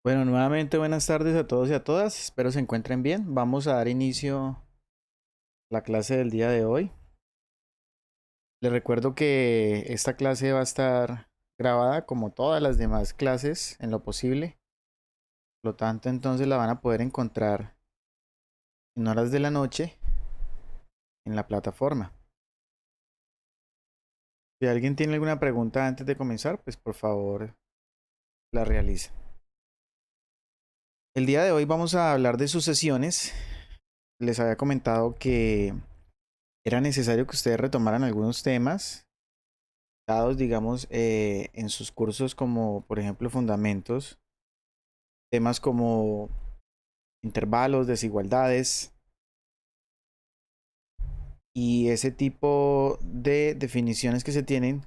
Bueno, nuevamente buenas tardes a todos y a todas. Espero se encuentren bien. Vamos a dar inicio a la clase del día de hoy. Les recuerdo que esta clase va a estar grabada como todas las demás clases en lo posible. Por lo tanto, entonces la van a poder encontrar en horas de la noche en la plataforma. Si alguien tiene alguna pregunta antes de comenzar, pues por favor la realice. El día de hoy vamos a hablar de sucesiones. Les había comentado que era necesario que ustedes retomaran algunos temas dados, digamos, en sus cursos como, por ejemplo, fundamentos, temas como intervalos, desigualdades y ese tipo de definiciones que se tienen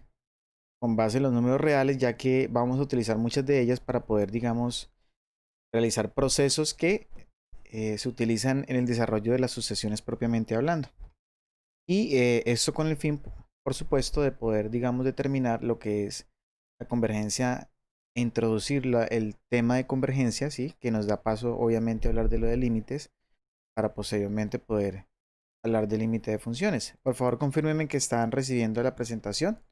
con base en los números reales, ya que vamos a utilizar muchas de ellas para poder, digamos, realizar procesos que se utilizan en el desarrollo de las sucesiones propiamente hablando. Y esto con el fin, por supuesto, de poder, digamos, determinar lo que es la convergencia e introducir el tema de convergencia, ¿sí? Que nos da paso, obviamente, a hablar de lo de límites para posteriormente poder hablar del límite de funciones. Por favor, confírmenme que están recibiendo la presentación.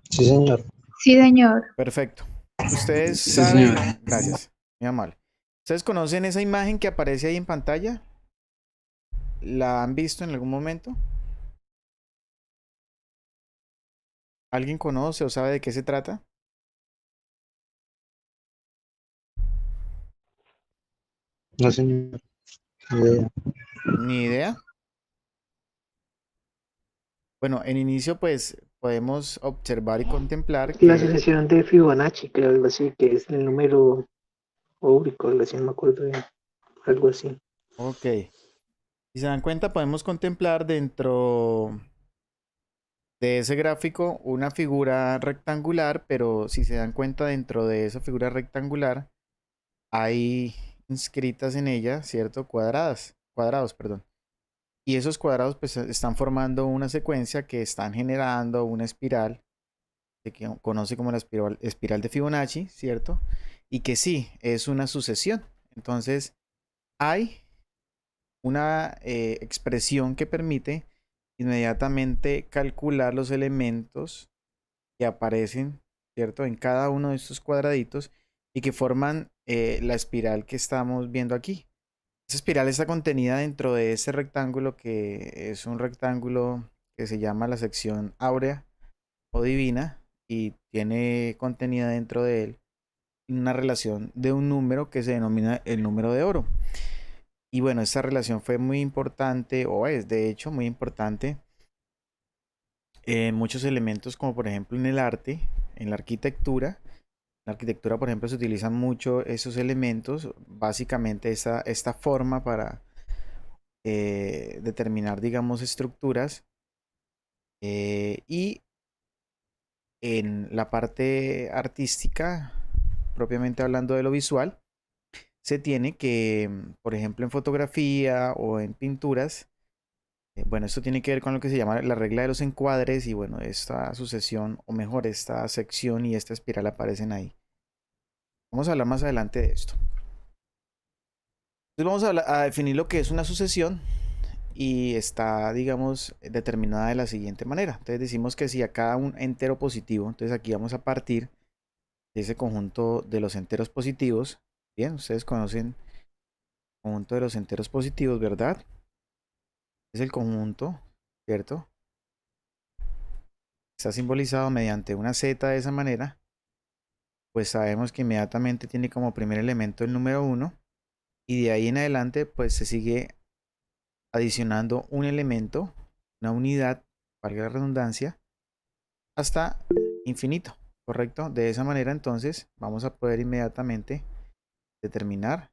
Sí, señor. Sí, señor. Perfecto. Ustedes Sí, señor. saben, gracias, muy amable. ¿Ustedes conocen esa imagen que aparece ahí en pantalla? ¿La han visto en algún momento? ¿Alguien conoce o sabe de qué se trata? No, señor. Eh, Ni idea. Bueno, en inicio pues podemos observar y contemplar La que, sucesión de Fibonacci, creo, algo así, que es el número áurico, algo así, no me acuerdo bien, algo así. ok, si se dan cuenta podemos contemplar dentro de ese gráfico una figura rectangular, pero si se dan cuenta dentro de esa figura rectangular hay inscritas en ella, ¿cierto? Cuadrados, perdón. Y esos cuadrados pues están formando una secuencia que están generando una espiral que conoce como la espiral de Fibonacci, ¿cierto? Y que sí, es una sucesión. Entonces, hay una expresión que permite inmediatamente calcular los elementos que aparecen, ¿cierto? En cada uno de estos cuadraditos y que forman la espiral que estamos viendo aquí. Esa espiral está contenida dentro de ese rectángulo que es un rectángulo que se llama la sección áurea o divina y tiene contenida dentro de él una relación de un número que se denomina el número de oro. Y bueno, esta relación fue muy importante, o es de hecho muy importante, en muchos elementos, como por ejemplo en el arte, en la arquitectura. En la arquitectura, por ejemplo, se utilizan mucho esos elementos, básicamente esta forma para determinar, digamos, estructuras. Y en la parte artística, propiamente hablando de lo visual, se tiene que, por ejemplo, en fotografía o en pinturas, bueno, esto tiene que ver con lo que se llama la regla de los encuadres y bueno, esta sucesión, o mejor, esta sección y esta espiral aparecen ahí. Vamos a hablar más adelante de esto. Entonces vamos a definir lo que es una sucesión y está, digamos, determinada de la siguiente manera. Entonces decimos que si a cada un entero positivo, entonces aquí vamos a partir de ese conjunto de los enteros positivos. Bien, ustedes conocen el conjunto de los enteros positivos, ¿verdad? Es el conjunto, ¿cierto? Está simbolizado mediante una Z de esa manera, pues sabemos que inmediatamente tiene como primer elemento el número uno y de ahí en adelante pues se sigue adicionando un elemento, una unidad, valga la redundancia, hasta infinito, ¿correcto? De esa manera entonces vamos a poder inmediatamente determinar,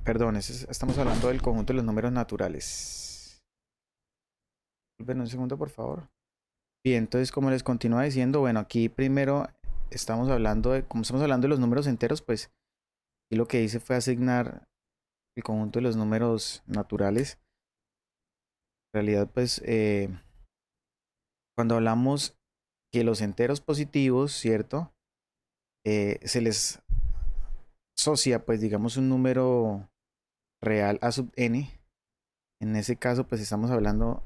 perdón, estamos hablando del conjunto de los números naturales. Disculpen un segundo, por favor. Bien, entonces como les continúa diciendo, bueno, aquí primero estamos hablando de, como estamos hablando de los números enteros, pues y lo que hice fue asignar el conjunto de los números naturales. En realidad, pues cuando hablamos que los enteros positivos, ¿cierto? se les asocia, pues digamos, un número real a sub n. En ese caso, pues estamos hablando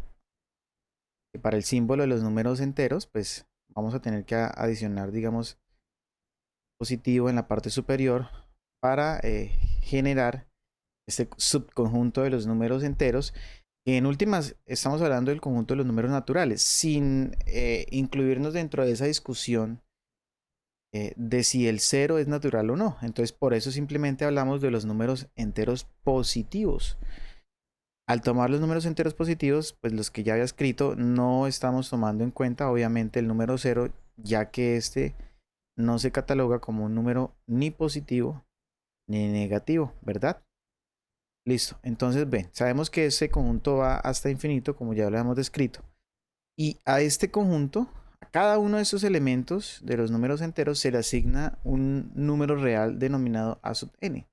que para el símbolo de los números enteros, pues vamos a tener que adicionar, digamos, positivo en la parte superior para generar este subconjunto de los números enteros. Que en últimas estamos hablando del conjunto de los números naturales, sin incluirnos dentro de esa discusión de si el cero es natural o no. Entonces, por eso simplemente hablamos de los números enteros positivos. Al tomar los números enteros positivos, pues los que ya había escrito, no estamos tomando en cuenta, obviamente, el número cero, ya que este no se cataloga como un número ni positivo ni negativo, ¿verdad? Listo. Entonces, ven, sabemos que ese conjunto va hasta infinito, como ya lo hemos descrito. Y a este conjunto, a cada uno de esos elementos de los números enteros se le asigna un número real denominado a sub n.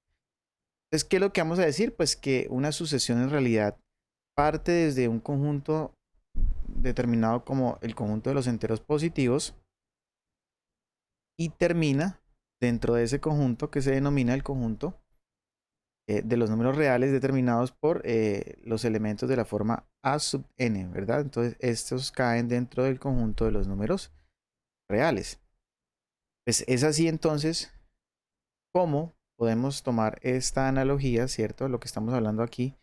Entonces, ¿qué es lo que vamos a decir? Pues que una sucesión en realidad parte desde un conjunto determinado como el conjunto de los enteros positivos y termina dentro de ese conjunto que se denomina el conjunto de los números reales determinados por los elementos de la forma a sub n, ¿verdad? Entonces, estos caen dentro del conjunto de los números reales. Pues es así entonces como podemos tomar esta analogía, ¿cierto? Lo que estamos hablando aquí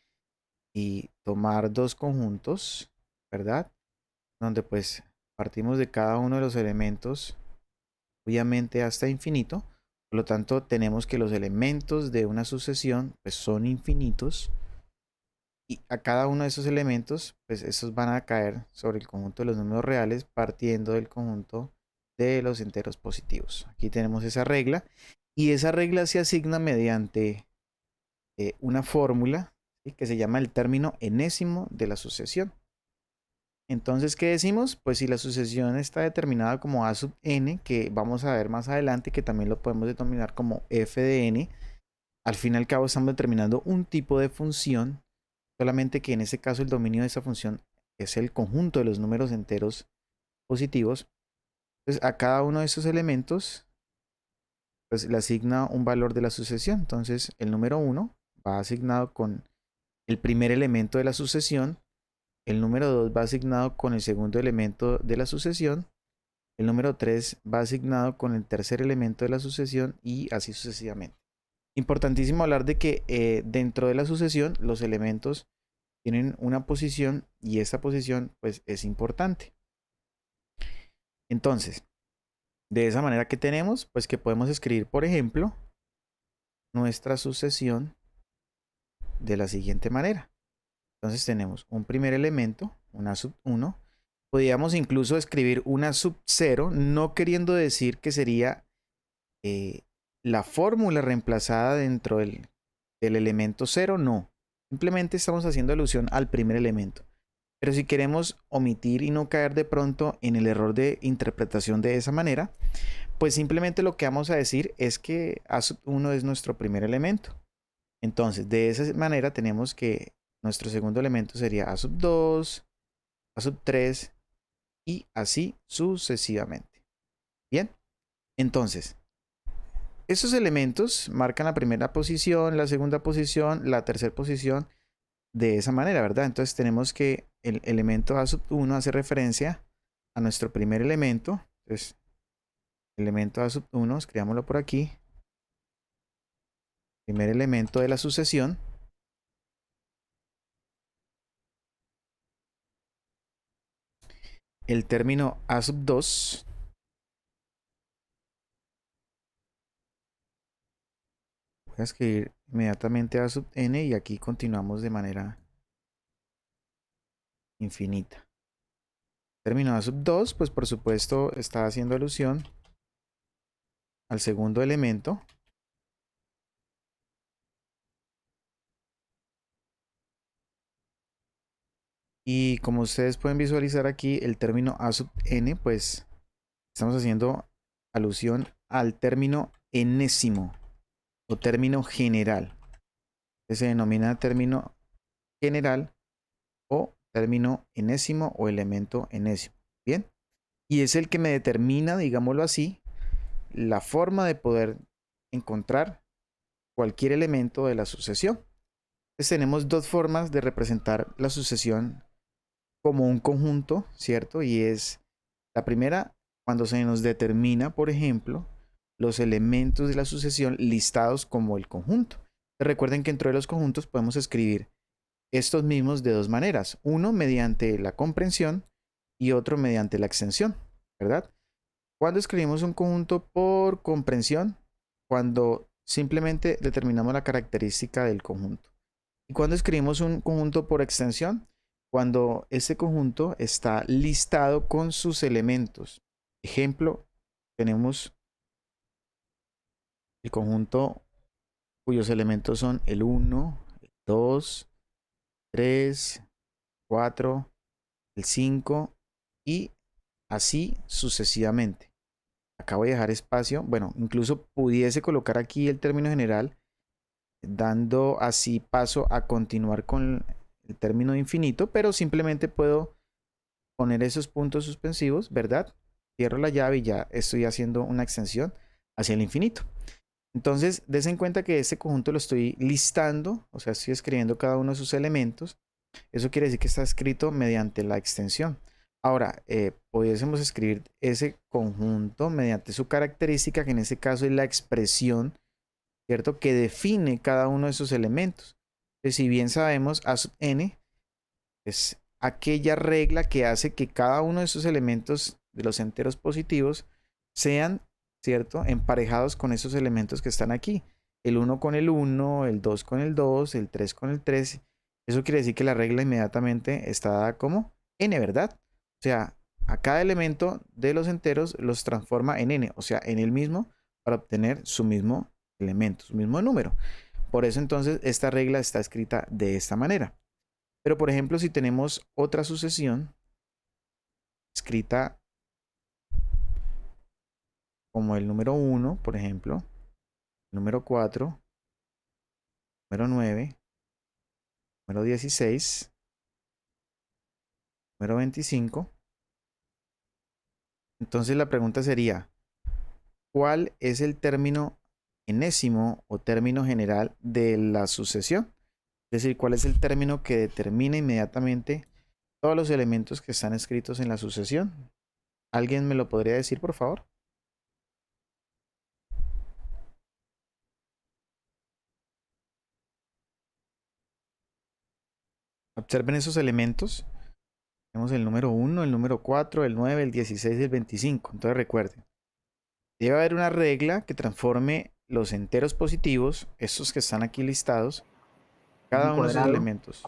y tomar dos conjuntos, ¿verdad? Donde pues partimos de cada uno de los elementos, obviamente hasta infinito. Por lo tanto, tenemos que los elementos de una sucesión pues son infinitos y a cada uno de esos elementos pues estos van a caer sobre el conjunto de los números reales partiendo del conjunto de los enteros positivos. Aquí tenemos esa regla y esa regla se asigna mediante una fórmula, ¿sí?, que se llama el término enésimo de la sucesión. Entonces, ¿qué decimos? Pues si la sucesión está determinada como a sub n, que vamos a ver más adelante que también lo podemos determinar como f de n, al fin y al cabo estamos determinando un tipo de función, solamente que en este caso el dominio de esa función es el conjunto de los números enteros positivos. Entonces, a cada uno de esos elementos pues le asigna un valor de la sucesión. Entonces, el número 1 va asignado con el primer elemento de la sucesión, el número 2 va asignado con el segundo elemento de la sucesión, el número 3 va asignado con el tercer elemento de la sucesión y así sucesivamente. Importantísimo hablar de que dentro de la sucesión los elementos tienen una posición y esta posición pues es importante. Entonces, de esa manera que tenemos, pues que podemos escribir, por ejemplo, nuestra sucesión de la siguiente manera. Entonces tenemos un primer elemento, una sub 1. Podríamos incluso escribir una sub 0, no queriendo decir que sería la fórmula reemplazada dentro del elemento 0, no. Simplemente estamos haciendo alusión al primer elemento. Pero si queremos omitir y no caer de pronto en el error de interpretación de esa manera, pues simplemente lo que vamos a decir es que a sub 1 es nuestro primer elemento. Entonces, de esa manera tenemos que nuestro segundo elemento sería a sub 2, a sub 3 y así sucesivamente. Bien, entonces, esos elementos marcan la primera posición, la segunda posición, la tercera posición de esa manera, ¿verdad? Entonces tenemos que el elemento a sub 1 hace referencia a nuestro primer elemento. Entonces, elemento a sub 1, escribámoslo por aquí. Primer elemento de la sucesión. El término a sub 2. Voy a escribir inmediatamente a sub n y aquí continuamos de manera infinita. Término a sub 2, pues por supuesto está haciendo alusión al segundo elemento. Y como ustedes pueden visualizar aquí, el término a sub n, pues estamos haciendo alusión al término enésimo o término general, que se denomina término general o término enésimo o elemento enésimo. Bien, y es el que me determina, digámoslo así, la forma de poder encontrar cualquier elemento de la sucesión. Entonces tenemos dos formas de representar la sucesión como un conjunto, ¿cierto? Y es la primera, cuando se nos determina, por ejemplo, los elementos de la sucesión listados como el conjunto. Recuerden que dentro de los conjuntos podemos escribir estos mismos de dos maneras. Uno mediante la comprensión y otro mediante la extensión, ¿verdad? Cuando escribimos un conjunto por comprensión, cuando simplemente determinamos la característica del conjunto. Y cuando escribimos un conjunto por extensión, cuando ese conjunto está listado con sus elementos. Ejemplo, tenemos el conjunto cuyos elementos son el 1, el 2, 3, 4, el 5 y así sucesivamente. Acá voy a dejar espacio. Bueno, incluso pudiese colocar aquí el término general, dando así paso a continuar con el término infinito, pero simplemente puedo poner esos puntos suspensivos, ¿verdad? Cierro la llave y ya estoy haciendo una extensión hacia el infinito. Entonces, des en cuenta que este conjunto lo estoy listando, o sea, estoy escribiendo cada uno de sus elementos. Eso quiere decir que está escrito mediante la extensión. Ahora, pudiésemos escribir ese conjunto mediante su característica, que en este caso es la expresión, ¿cierto? Que define cada uno de esos elementos. Entonces, si bien sabemos, A sub n es aquella regla que hace que cada uno de esos elementos de los enteros positivos sean, ¿cierto?, emparejados con esos elementos que están aquí. El 1 con el 1, el 2 con el 2, el 3 con el 3. Eso quiere decir que la regla inmediatamente está dada como n, ¿verdad? O sea, a cada elemento de los enteros los transforma en n, o sea, en el mismo, para obtener su mismo elemento, su mismo número. Por eso entonces esta regla está escrita de esta manera. Pero por ejemplo, si tenemos otra sucesión escrita como el número 1, por ejemplo, número 4, número 9, número 16, número 25, entonces la pregunta sería, ¿cuál es el término enésimo o término general de la sucesión? Es decir, ¿cuál es el término que determina inmediatamente todos los elementos que están escritos en la sucesión? ¿Alguien me lo podría decir, por favor? Observen esos elementos. Tenemos el número 1, el número 4, el 9, el 16 y el 25. Entonces recuerden, debe haber una regla que transforme los enteros positivos, estos que están aquí listados, N cada uno de esos cuadrado. elementos.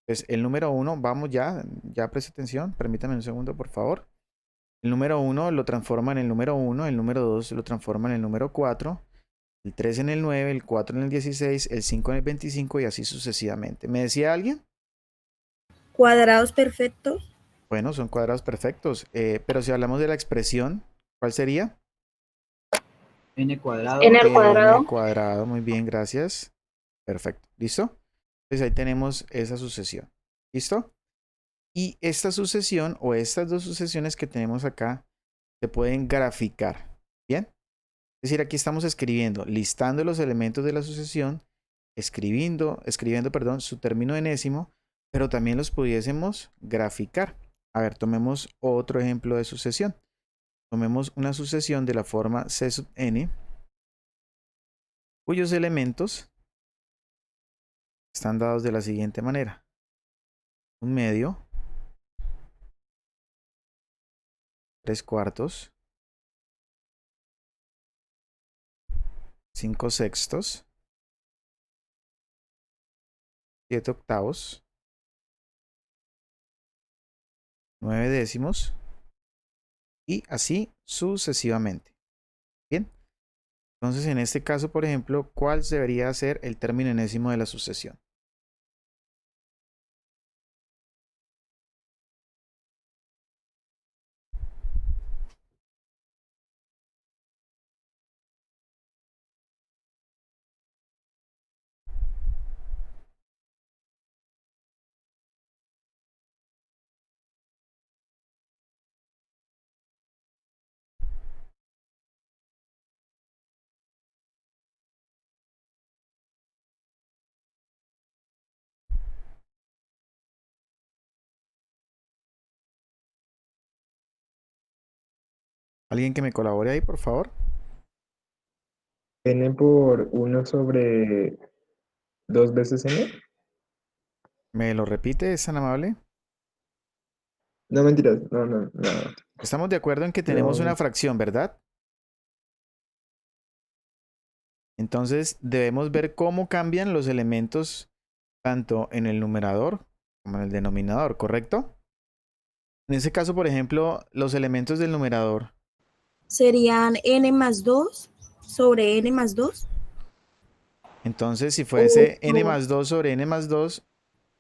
Entonces el número 1, vamos ya preste atención, permítame un segundo por favor. El número 1 lo transforma en el número 1, el número 2 lo transforma en el número 4, el 3 en el 9, el 4 en el 16, el 5 en el 25 y así sucesivamente. ¿Me decía alguien? Cuadrados perfectos. Bueno, son cuadrados perfectos, pero si hablamos de la expresión, ¿cuál sería? N cuadrado. N al N cuadrado. cuadrado, muy bien, gracias. Perfecto, ¿listo? Entonces ahí tenemos esa sucesión, ¿listo? Y esta sucesión o estas dos sucesiones que tenemos acá se pueden graficar, ¿bien? Es decir, aquí estamos escribiendo, listando los elementos de la sucesión, escribiendo, perdón, su término enésimo, pero también los pudiésemos graficar. A ver, tomemos otro ejemplo de sucesión. Tomemos una sucesión de la forma C sub n, cuyos elementos están dados de la siguiente manera. Un medio, 3 cuartos, 5 sextos, 7 octavos, 9 décimos y así sucesivamente. Bien, entonces en este caso, por ejemplo, ¿cuál debería ser el término enésimo de la sucesión? ¿Alguien que me colabore ahí, por favor? N por 1 sobre 2 veces N. ¿Me lo repite? ¿Es tan amable? No, mentiras. No, no, no. Estamos de acuerdo en que tenemos No. una fracción, ¿verdad? Entonces debemos ver cómo cambian los elementos tanto en el numerador como en el denominador, ¿correcto? En ese caso, por ejemplo, los elementos del numerador. Serían n más 2 sobre n más 2. Entonces, si O fuese n más 2 sobre n más 2,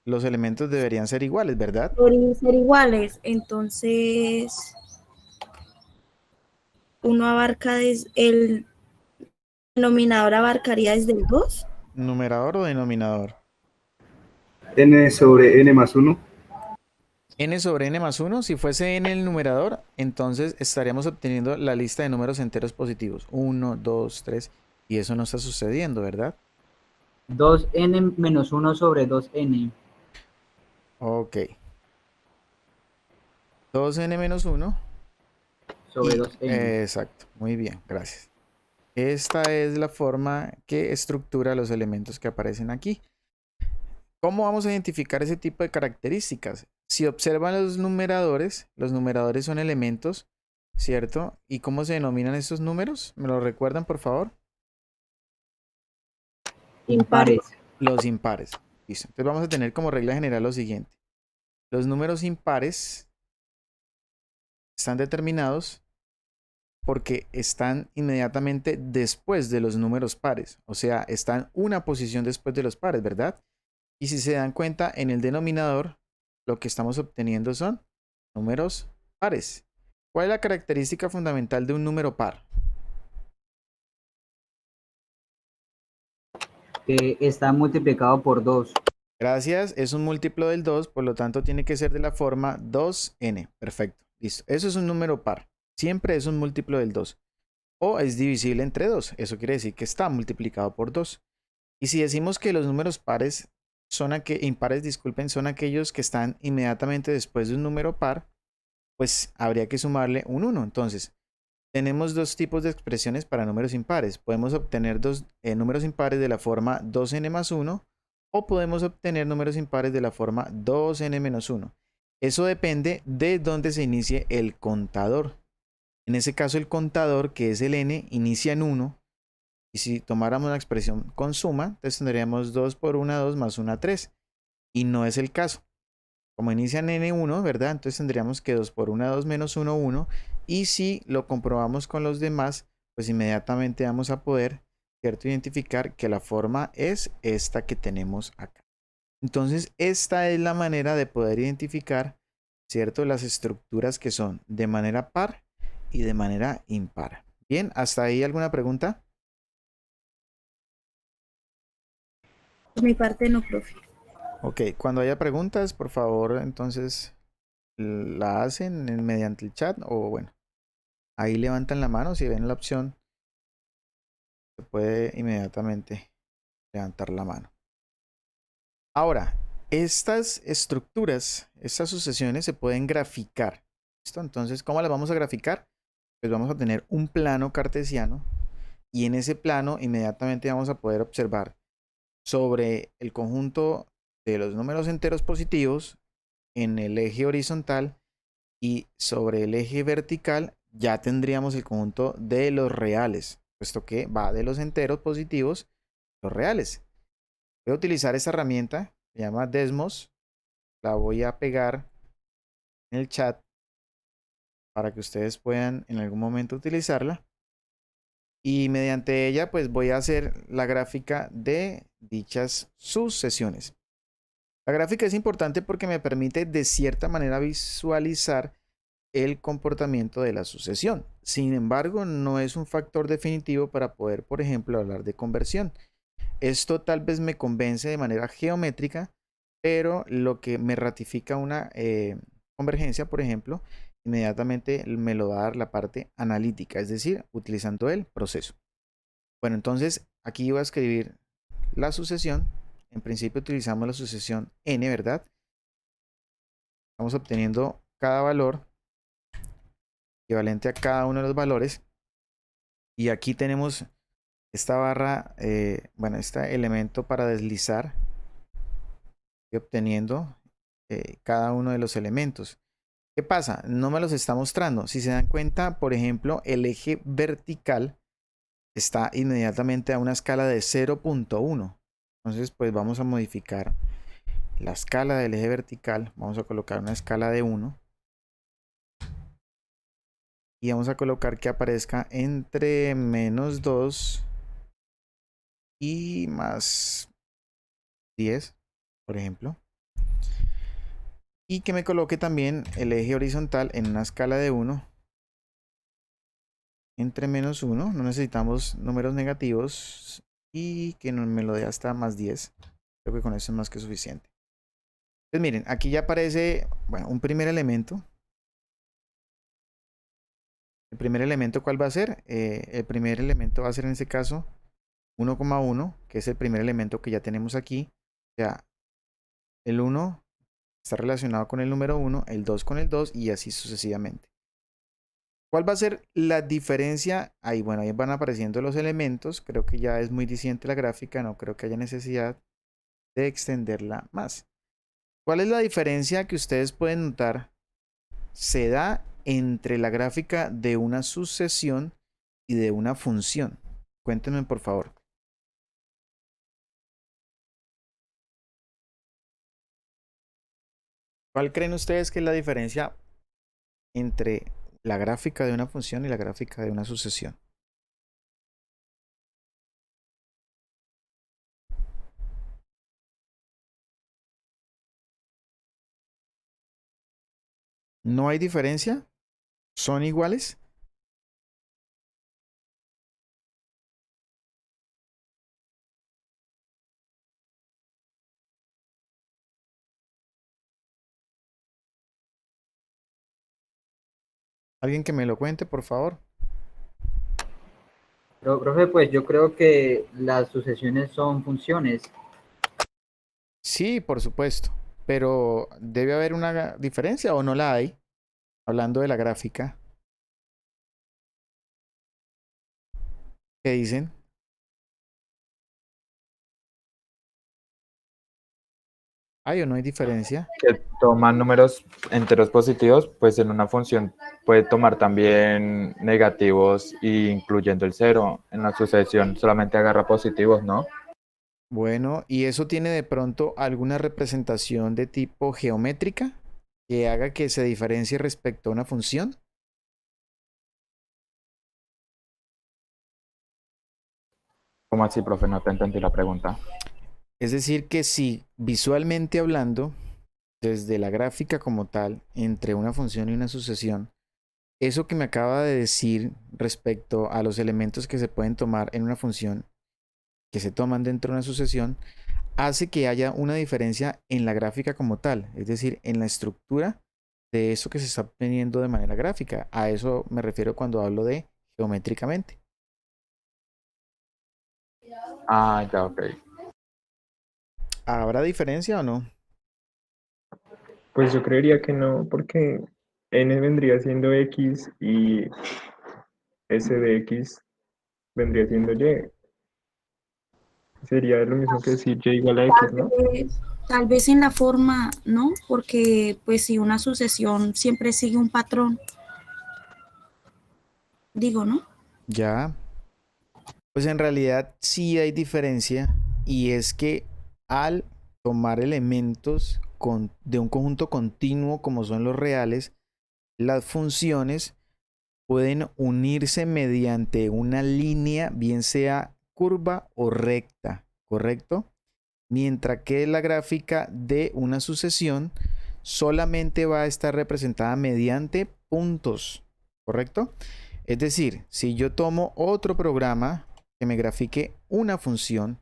los elementos deberían ser iguales, ¿verdad? podrían ser iguales. Entonces, uno abarca desde el denominador abarcaría desde el 2. ¿Numerador o denominador? N sobre N más 1. N sobre n más 1, si fuese n el numerador, entonces estaríamos obteniendo la lista de números enteros positivos. 1, 2, 3, y eso no está sucediendo, ¿verdad? 2n menos 1 sobre 2n. Ok. 2n menos 1. Sobre 2n. Exacto, muy bien, gracias. Esta es la forma que estructura los elementos que aparecen aquí. ¿Cómo vamos a identificar ese tipo de características? Si observan los numeradores son elementos, ¿cierto? ¿Y cómo se denominan estos números? ¿Me lo recuerdan, por favor? Impares. Los impares. Listo. Entonces vamos a tener como regla general lo siguiente. Los números impares están determinados porque están inmediatamente después de los números pares. O sea, están una posición después de los pares, ¿verdad? Y si se dan cuenta, en el denominador, lo que estamos obteniendo son números pares. ¿Cuál es la característica fundamental de un número par? Que está multiplicado por 2. Gracias, es un múltiplo del 2, por lo tanto tiene que ser de la forma 2n. Perfecto, listo. Eso es un número par. Siempre es un múltiplo del 2. O es divisible entre 2. Eso quiere decir que está multiplicado por 2. Y si decimos que los números pares son impares, disculpen, son aquellos que están inmediatamente después de un número par, pues habría que sumarle un 1. Entonces, tenemos dos tipos de expresiones para números impares. Podemos obtener dos números impares de la forma 2n más 1 o podemos obtener números impares de la forma 2n menos 1. Eso depende de dónde se inicie el contador. En ese caso, el contador, que es el n, inicia en 1. Y si tomáramos la expresión con suma, entonces tendríamos 2 por 1, 2 más 1, 3. Y no es el caso. Como inicia en n1, ¿verdad? Entonces tendríamos que 2 por 1, 2 menos 1, 1. Y si lo comprobamos con los demás, pues inmediatamente vamos a poder, ¿cierto?, identificar que la forma es esta que tenemos acá. Entonces, esta es la manera de poder identificar, ¿cierto?, las estructuras que son de manera par y de manera impar. Bien, ¿hasta ahí alguna pregunta? Por mi parte no, profe. Ok, cuando haya preguntas, por favor, entonces la hacen mediante el chat o bueno, ahí levantan la mano. Si ven la opción, se puede inmediatamente levantar la mano. Ahora, estas estructuras, estas sucesiones se pueden graficar. ¿Listo? Entonces, ¿cómo las vamos a graficar? Pues vamos a tener un plano cartesiano y en ese plano inmediatamente vamos a poder observar sobre el conjunto de los números enteros positivos en el eje horizontal y sobre el eje vertical ya tendríamos el conjunto de los reales, puesto que va de los enteros positivos a los reales. Voy a utilizar esta herramienta, se llama Desmos, la voy a pegar en el chat para que ustedes puedan en algún momento utilizarla. Y mediante ella pues voy a hacer la gráfica de dichas sucesiones. La gráfica es importante porque me permite de cierta manera visualizar el comportamiento de la sucesión. Sin embargo, no es un factor definitivo para poder, por ejemplo, hablar de conversión. Esto tal vez me convence de manera geométrica, pero lo que me ratifica una convergencia, por ejemplo, inmediatamente me lo va a dar la parte analítica, es decir, utilizando el proceso. Bueno, entonces aquí voy a escribir la sucesión. En principio utilizamos la sucesión n, ¿verdad? Estamos obteniendo cada valor equivalente a cada uno de los valores. Y aquí tenemos esta barra, bueno, este elemento para deslizar y obteniendo cada uno de los elementos. ¿Qué pasa? No me los está mostrando. Si se dan cuenta, por ejemplo, el eje vertical está inmediatamente a una escala de 0.1. Entonces, pues vamos a modificar la escala del eje vertical. Vamos a colocar una escala de 1. Y vamos a colocar que aparezca entre -2 y +10, por ejemplo. Y que me coloque también el eje horizontal en una escala de 1 entre -1. No necesitamos números negativos. Y que me lo dé hasta +10. Creo que con eso es más que suficiente. Pues miren, aquí ya aparece, bueno, un primer elemento. ¿El primer elemento cuál va a ser? El primer elemento va a ser en este caso 1,1, que es el primer elemento que ya tenemos aquí. O sea, el 1 está relacionado con el número 1, el 2 con el 2 y así sucesivamente. ¿Cuál va a ser la diferencia? Ahí, bueno, ahí van apareciendo los elementos. Creo que ya es muy diciente la gráfica, no creo que haya necesidad de extenderla más. ¿Cuál es la diferencia que ustedes pueden notar? Se da entre la gráfica de una sucesión y de una función. Cuéntenme, por favor. ¿Cuál creen ustedes que es la diferencia entre la gráfica de una función y la gráfica de una sucesión? ¿No hay diferencia? ¿Son iguales? ¿Alguien que me lo cuente, por favor? Pero, profe, pues yo creo que las sucesiones son funciones. Sí, por supuesto. Pero ¿debe haber una diferencia o no la hay? Hablando de la gráfica. ¿Qué dicen? ¿Hay o no hay diferencia? Que toman números enteros positivos, pues en una función puede tomar también negativos, incluyendo el 0. En la sucesión solamente agarra positivos, ¿no? Bueno, ¿y eso tiene de pronto alguna representación de tipo geométrica que haga que se diferencie respecto a una función? ¿Cómo así, profe? No te entendí la pregunta. Es decir, que si visualmente hablando, desde la gráfica como tal, entre una función y una sucesión, eso que me acaba de decir respecto a los elementos que se pueden tomar en una función, que se toman dentro de una sucesión, hace que haya una diferencia en la gráfica como tal, es decir, en la estructura de eso que se está obteniendo de manera gráfica. A eso me refiero cuando hablo de geométricamente. Ah, ya, ok. ¿Habrá diferencia o no? Pues yo creería que no, porque n vendría siendo x y s de x vendría siendo y. Sería lo mismo que decir y igual a x, ¿no? Tal vez en la forma, ¿no? Porque pues si una sucesión siempre sigue un patrón, digo, ¿no? Ya, pues en realidad sí hay diferencia y es que al tomar elementos de un conjunto continuo como son los reales, las funciones pueden unirse mediante una línea, bien sea curva o recta, ¿correcto? Mientras que la gráfica de una sucesión solamente va a estar representada mediante puntos, ¿correcto? Es decir, si yo tomo otro programa que me grafique una función,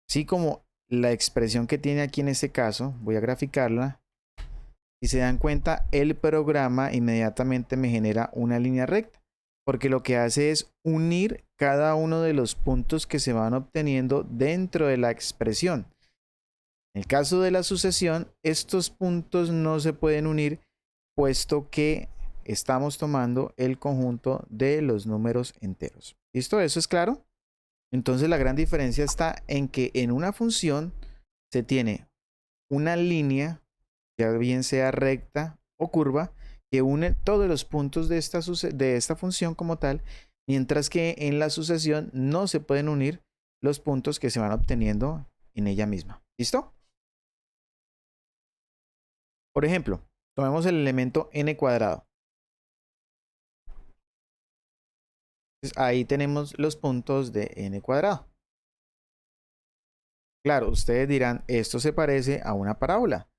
así como la expresión que tiene aquí en este caso, voy a graficarla. Si se dan cuenta, el programa inmediatamente me genera una línea recta, porque lo que hace es unir cada uno de los puntos que se van obteniendo dentro de la expresión. En el caso de la sucesión, estos puntos no se pueden unir, puesto que estamos tomando el conjunto de los números enteros. ¿Listo? ¿Eso es claro? Entonces la gran diferencia está en que en una función se tiene una línea, ya bien sea recta o curva, que une todos los puntos de esta función como tal, mientras que en la sucesión no se pueden unir los puntos que se van obteniendo en ella misma. ¿Listo? Por ejemplo, tomemos el elemento n cuadrado. Entonces, ahí tenemos los puntos de n cuadrado. Claro, ustedes dirán, esto se parece a una parábola.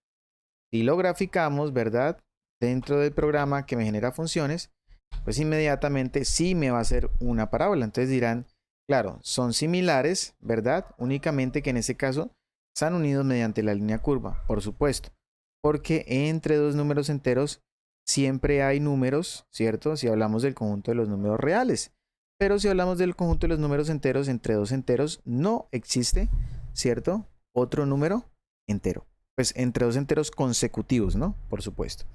Si lo graficamos, ¿verdad? Dentro del programa que me genera funciones, pues inmediatamente sí me va a hacer una parábola. Entonces dirán, claro, son similares, ¿verdad? Únicamente que en este caso están unidos mediante la línea curva, por supuesto. Porque entre dos números enteros siempre hay números, ¿cierto? Si hablamos del conjunto de los números reales. Pero si hablamos del conjunto de los números enteros entre dos enteros, no existe, ¿cierto? Otro número entero. Pues entre dos enteros consecutivos, ¿no? Por supuesto.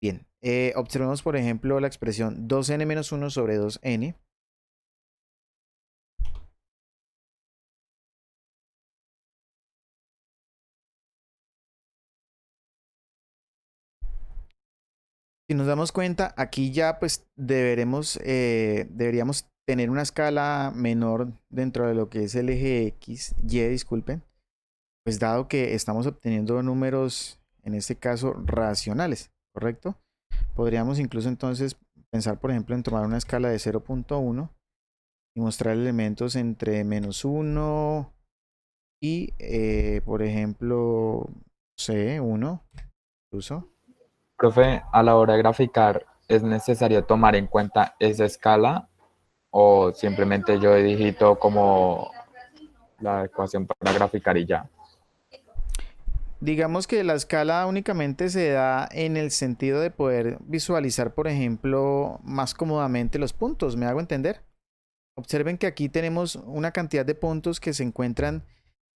Bien, observemos por ejemplo la expresión 2n-1 sobre 2n. Si nos damos cuenta, aquí ya pues deberíamos tener una escala menor dentro de lo que es el eje X, Y, disculpen. Pues dado que estamos obteniendo números, en este caso, racionales, ¿correcto? Podríamos incluso entonces pensar, por ejemplo, en tomar una escala de 0.1 y mostrar elementos entre -1 y, por ejemplo, C, 1, incluso. Profe, a la hora de graficar, ¿es necesario tomar en cuenta esa escala o simplemente yo digito como la ecuación para graficar y ya? Digamos que la escala únicamente se da en el sentido de poder visualizar, por ejemplo, más cómodamente los puntos. ¿Me hago entender? Observen que aquí tenemos una cantidad de puntos que se encuentran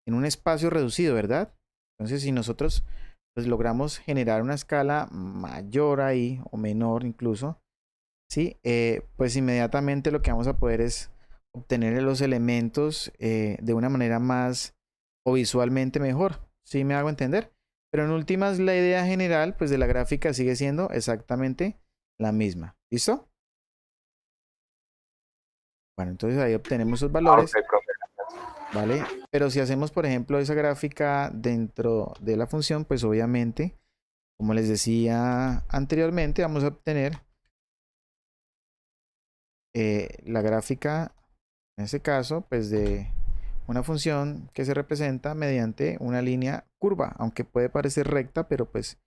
en un espacio reducido, ¿verdad? Entonces, si nosotros pues, logramos generar una escala mayor ahí, o menor incluso, ¿sí? Pues inmediatamente lo que vamos a poder es obtener los elementos de una manera más o visualmente mejor. ¿Sí me hago entender? Pero en últimas, la idea general pues, de la gráfica sigue siendo exactamente la misma. ¿Listo? Bueno, entonces ahí obtenemos los valores. Ok, profe. ¿Vale? Pero si hacemos, por ejemplo, esa gráfica dentro de la función, pues obviamente, como les decía anteriormente, vamos a obtener la gráfica, en este caso, pues de una función que se representa mediante una línea curva, aunque puede parecer recta, pero pues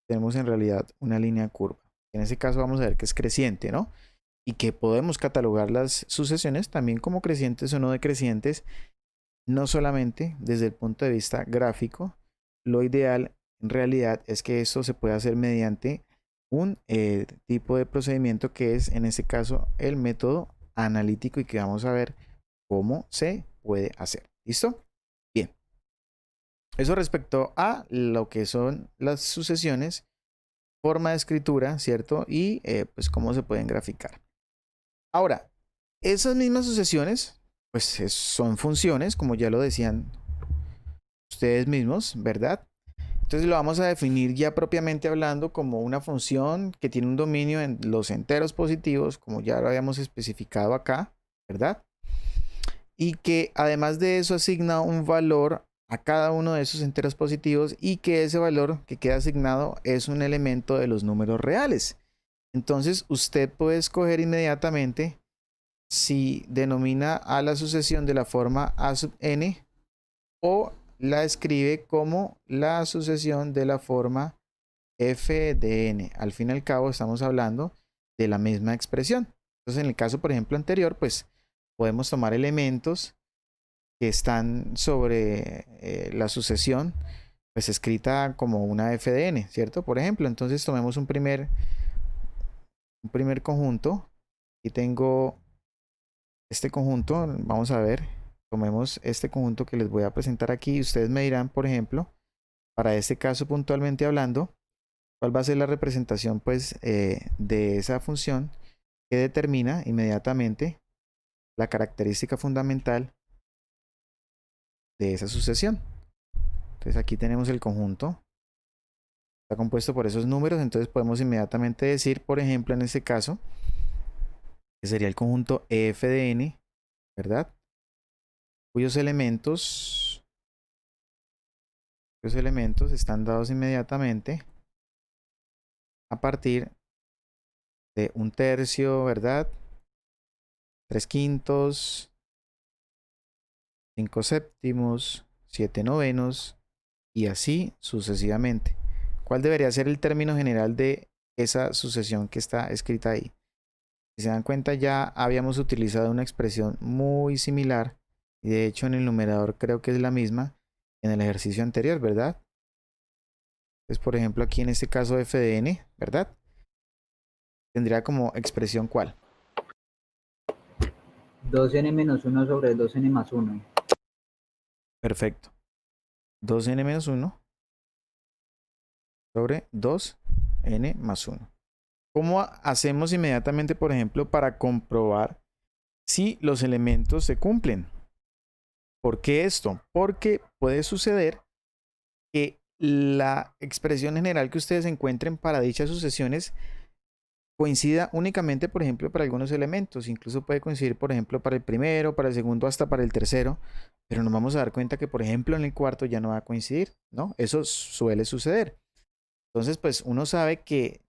tenemos en realidad una línea curva. En ese caso vamos a ver que es creciente, ¿no? Y que podemos catalogar las sucesiones también como crecientes o no decrecientes, no solamente desde el punto de vista gráfico. Lo ideal en realidad es que esto se pueda hacer mediante un tipo de procedimiento que es en este caso el método analítico y que vamos a ver cómo se puede hacer. ¿Listo? Bien. Eso respecto a lo que son las sucesiones, forma de escritura, ¿cierto? Y pues cómo se pueden graficar. Ahora, esas mismas sucesiones pues son funciones, como ya lo decían ustedes mismos, ¿verdad? Entonces lo vamos a definir ya propiamente hablando como una función que tiene un dominio en los enteros positivos, como ya lo habíamos especificado acá, ¿verdad? Y que además de eso asigna un valor a cada uno de esos enteros positivos y que ese valor que queda asignado es un elemento de los números reales. Entonces usted puede escoger inmediatamente si denomina a la sucesión de la forma a sub n o la escribe como la sucesión de la forma f de n. Al fin y al cabo estamos hablando de la misma expresión. Entonces en el caso por ejemplo anterior pues podemos tomar elementos que están sobre la sucesión pues escrita como una f de n, ¿cierto? Por ejemplo, entonces tomemos un primer conjunto y tengo este conjunto, vamos a ver, tomemos este conjunto que les voy a presentar aquí y ustedes me dirán, por ejemplo, para este caso puntualmente hablando, ¿Cuál va a ser la representación pues de esa función que determina inmediatamente la característica fundamental de esa sucesión? Entonces aquí tenemos el conjunto. Está compuesto por esos números, entonces podemos inmediatamente decir, por ejemplo, en este caso, que sería el conjunto f de n, ¿verdad? Cuyos elementos están dados inmediatamente a partir de 1/3, ¿verdad? 3/5, 5/7, 7/9 y así sucesivamente. ¿Cuál debería ser el término general de esa sucesión que está escrita ahí? Si se dan cuenta, ya habíamos utilizado una expresión muy similar y de hecho en el numerador creo que es la misma en el ejercicio anterior, ¿verdad? Entonces, por ejemplo, aquí en este caso f de n, ¿verdad? Tendría como expresión ¿cuál? 2n menos 1 sobre 2n más 1. Perfecto. 2n menos 1 sobre 2n más 1. ¿Cómo hacemos inmediatamente, por ejemplo, para comprobar si los elementos se cumplen? ¿Por qué esto? Porque puede suceder que la expresión general que ustedes encuentren para dichas sucesiones coincida únicamente, por ejemplo, para algunos elementos. Incluso puede coincidir, por ejemplo, para el primero, para el segundo, hasta para el tercero. Pero nos vamos a dar cuenta que, por ejemplo, en el cuarto ya no va a coincidir, ¿no? Eso suele suceder. Entonces, pues uno sabe que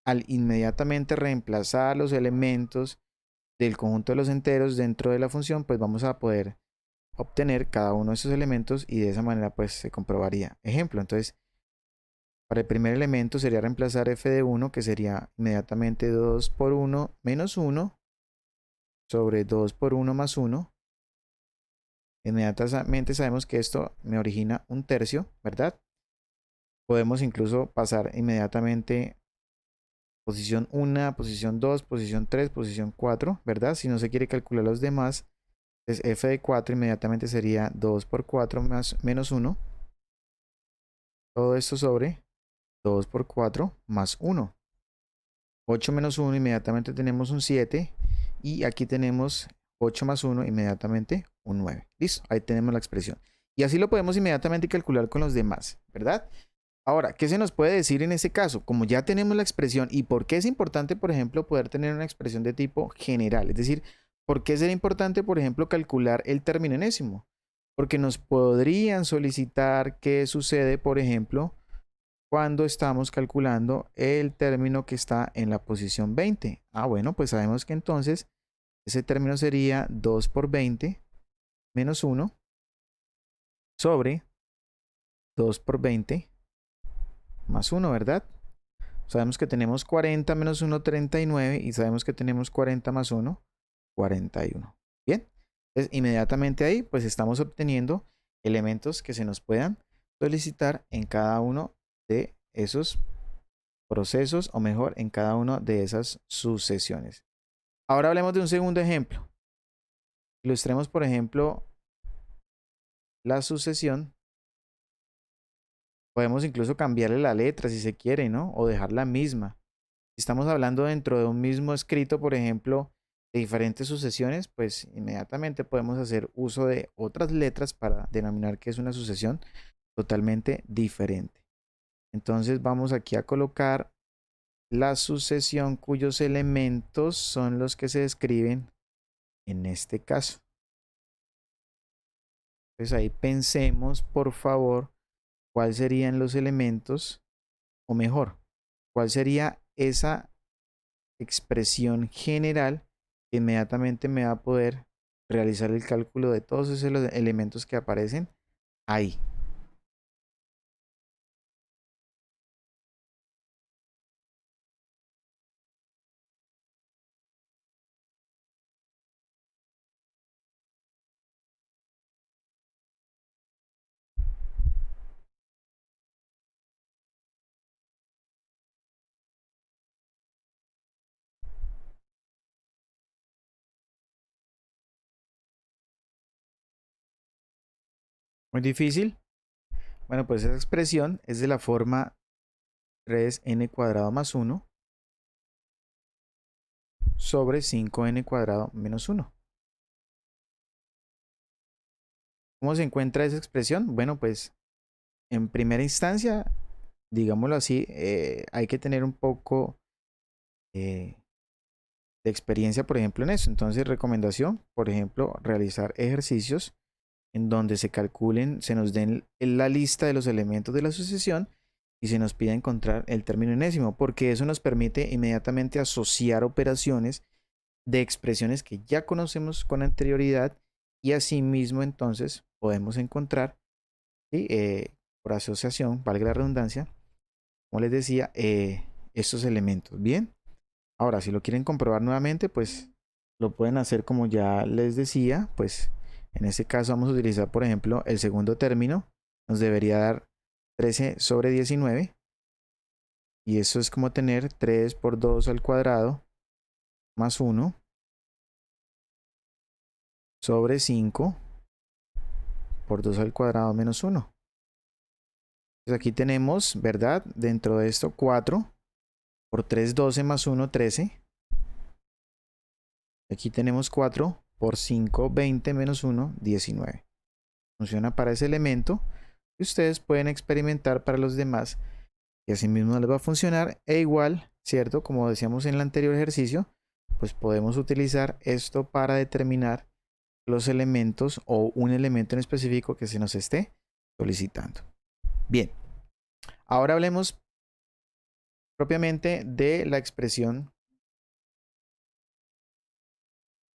al inmediatamente reemplazar los elementos del conjunto de los enteros dentro de la función, pues vamos a poder obtener cada uno de esos elementos y de esa manera pues se comprobaría. Ejemplo, entonces, para el primer elemento sería reemplazar f de 1, que sería inmediatamente 2 por 1 menos 1 sobre 2 por 1 más 1. Inmediatamente sabemos que esto me origina 1/3, ¿verdad? Podemos incluso pasar inmediatamente posición 1, posición 2, posición 3, posición 4, ¿verdad? Si no se quiere calcular los demás, entonces f de 4 inmediatamente sería 2 por 4 más, menos 1. Todo esto sobre 2 por 4 más 1. 8 menos 1, inmediatamente tenemos un 7. Y aquí tenemos 8 más 1, inmediatamente un 9. Listo, ahí tenemos la expresión. Y así lo podemos inmediatamente calcular con los demás, ¿verdad? Ahora, ¿qué se nos puede decir en este caso? Como ya tenemos la expresión y por qué es importante, por ejemplo, poder tener una expresión de tipo general. Es decir, ¿por qué sería importante, por ejemplo, calcular el término enésimo? Porque nos podrían solicitar qué sucede, por ejemplo, cuando estamos calculando el término que está en la posición 20. Bueno, pues sabemos que entonces ese término sería 2 por 20 menos 1 sobre 2 por 20 más 1, ¿verdad? Sabemos que tenemos 40 menos 1, 39 y sabemos que tenemos 40 más 1, 41. Bien, entonces inmediatamente ahí pues estamos obteniendo elementos que se nos puedan solicitar en cada uno de esos procesos o mejor en cada una de esas sucesiones. Ahora hablemos de un segundo ejemplo. Ilustremos por ejemplo la sucesión. Podemos incluso cambiarle la letra si se quiere, ¿no? O dejarla misma. Si estamos hablando dentro de un mismo escrito, por ejemplo, de diferentes sucesiones, pues inmediatamente podemos hacer uso de otras letras para denominar que es una sucesión totalmente diferente. Entonces vamos aquí a colocar la sucesión cuyos elementos son los que se describen en este caso. Entonces ahí pensemos, por favor, cuáles serían los elementos, o mejor, cuál sería esa expresión general que inmediatamente me va a poder realizar el cálculo de todos esos elementos que aparecen ahí. Muy difícil. Bueno, pues esa expresión es de la forma 3n cuadrado más 1 sobre 5n cuadrado menos 1. ¿Cómo se encuentra esa expresión? Bueno, pues en primera instancia, digámoslo así, hay que tener un poco de experiencia, por ejemplo, en eso. Entonces, recomendación, por ejemplo, realizar ejercicios en donde se calculen, se nos den la lista de los elementos de la sucesión y se nos pida encontrar el término enésimo, porque eso nos permite inmediatamente asociar operaciones de expresiones que ya conocemos con anterioridad y asimismo entonces podemos encontrar, ¿sí? Por asociación, valga la redundancia, como les decía, estos elementos. Bien, ahora si lo quieren comprobar nuevamente, pues lo pueden hacer como ya les decía. Pues en este caso vamos a utilizar, por ejemplo, el segundo término. Nos debería dar 13 sobre 19. Y eso es como tener 3 por 2 al cuadrado más 1 sobre 5 por 2 al cuadrado menos 1. Entonces aquí tenemos, ¿verdad? Dentro de esto 4 por 3, 12 más 1, 13. Aquí tenemos 4 por 5, 20 menos 1, 19. Funciona para ese elemento y ustedes pueden experimentar para los demás y así mismo les va a funcionar. E igual, ¿cierto? Como decíamos en el anterior ejercicio, pues podemos utilizar esto para determinar los elementos o un elemento en específico que se nos esté solicitando. Bien, ahora hablemos propiamente de la expresión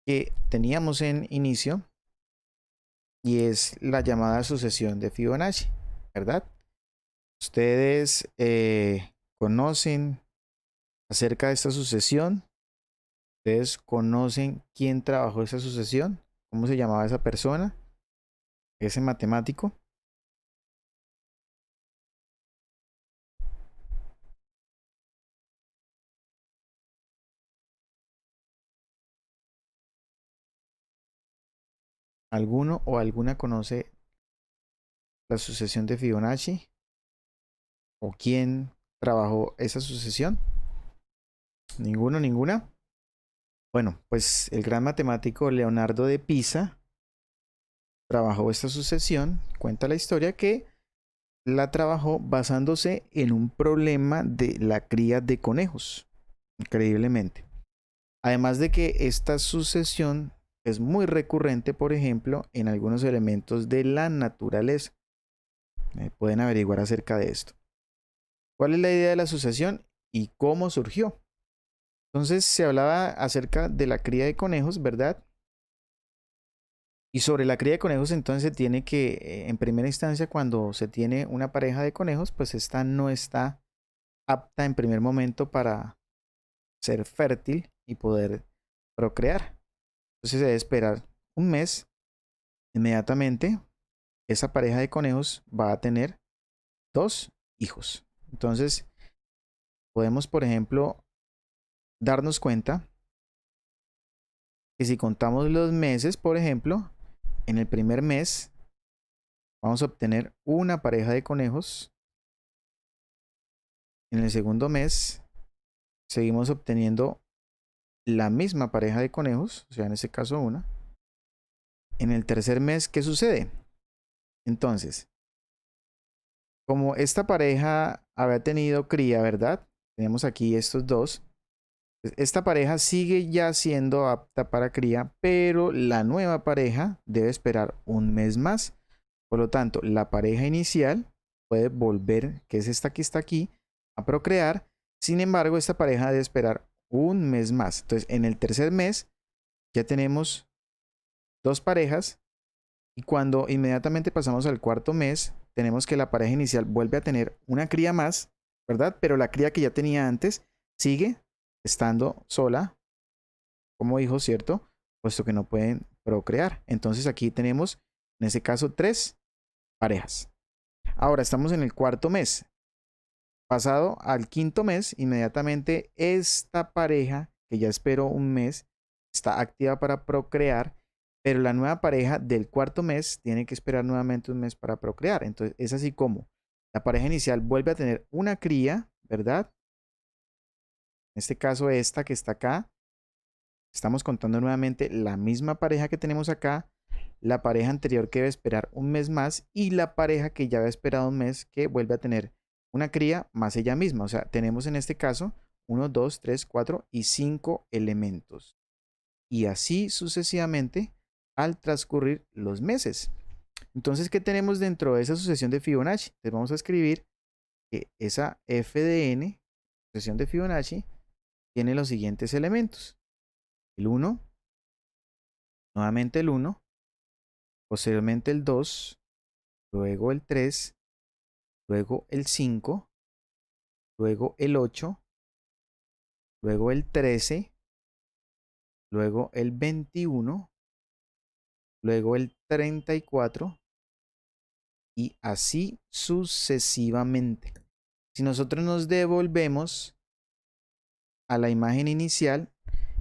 que teníamos en inicio y es la llamada sucesión de Fibonacci, ¿verdad? Ustedes conocen acerca de esta sucesión. Ustedes conocen quién trabajó esa sucesión, cómo se llamaba esa persona, ese matemático. ¿Alguno o alguna conoce la sucesión de Fibonacci? ¿O quién trabajó esa sucesión? ¿Ninguno, ninguna? Bueno, pues el gran matemático Leonardo de Pisa trabajó esta sucesión. Cuenta la historia que la trabajó basándose en un problema de la cría de conejos, increíblemente. Además de que esta sucesión es muy recurrente, por ejemplo, en algunos elementos de la naturaleza. Pueden averiguar acerca de esto. ¿Cuál es la idea de la sucesión y cómo surgió? Entonces se hablaba acerca de la cría de conejos, ¿verdad? Y sobre la cría de conejos entonces se tiene que, en primera instancia, cuando se tiene una pareja de conejos, pues esta no está apta en primer momento para ser fértil y poder procrear. Entonces se debe esperar un mes. Inmediatamente esa pareja de conejos va a tener 2 hijos. Entonces podemos, por ejemplo, darnos cuenta que si contamos los meses, por ejemplo, en el primer mes vamos a obtener una pareja de conejos. En el segundo mes seguimos obteniendo la misma pareja de conejos, o sea, en este caso una. En el tercer mes, ¿qué sucede? Entonces, como esta pareja había tenido cría, ¿verdad? Tenemos aquí estos dos. Esta pareja sigue ya siendo apta para cría, pero la nueva pareja debe esperar un mes más. Por lo tanto, la pareja inicial puede volver, que es esta que está aquí, a procrear. Sin embargo, esta pareja debe esperar un mes más. Entonces, en el tercer mes ya tenemos 2 parejas y cuando inmediatamente pasamos al cuarto mes, tenemos que la pareja inicial vuelve a tener una cría más, ¿verdad? Pero la cría que ya tenía antes sigue estando sola como hijo, ¿cierto? Puesto que no pueden procrear. Entonces aquí tenemos, en este caso, 3 parejas. Ahora estamos en el cuarto mes. Pasado al quinto mes, inmediatamente esta pareja, que ya esperó un mes, está activa para procrear, pero la nueva pareja del cuarto mes tiene que esperar nuevamente un mes para procrear. Entonces es así como la pareja inicial vuelve a tener una cría, ¿verdad? En este caso, esta que está acá, estamos contando nuevamente la misma pareja que tenemos acá, la pareja anterior que debe esperar un mes más y la pareja que ya había esperado un mes que vuelve a tener una cría más ella misma. O sea, tenemos en este caso 1, 2, 3, 4 y 5 elementos. Y así sucesivamente al transcurrir los meses. Entonces, ¿qué tenemos dentro de esa sucesión de Fibonacci? Entonces vamos a escribir que esa f de n, sucesión de Fibonacci, tiene los siguientes elementos. El 1, nuevamente el 1, posteriormente el 2, luego el 3, luego el 5, luego el 8, luego el 13, luego el 21, luego el 34 y así sucesivamente. Si nosotros nos devolvemos a la imagen inicial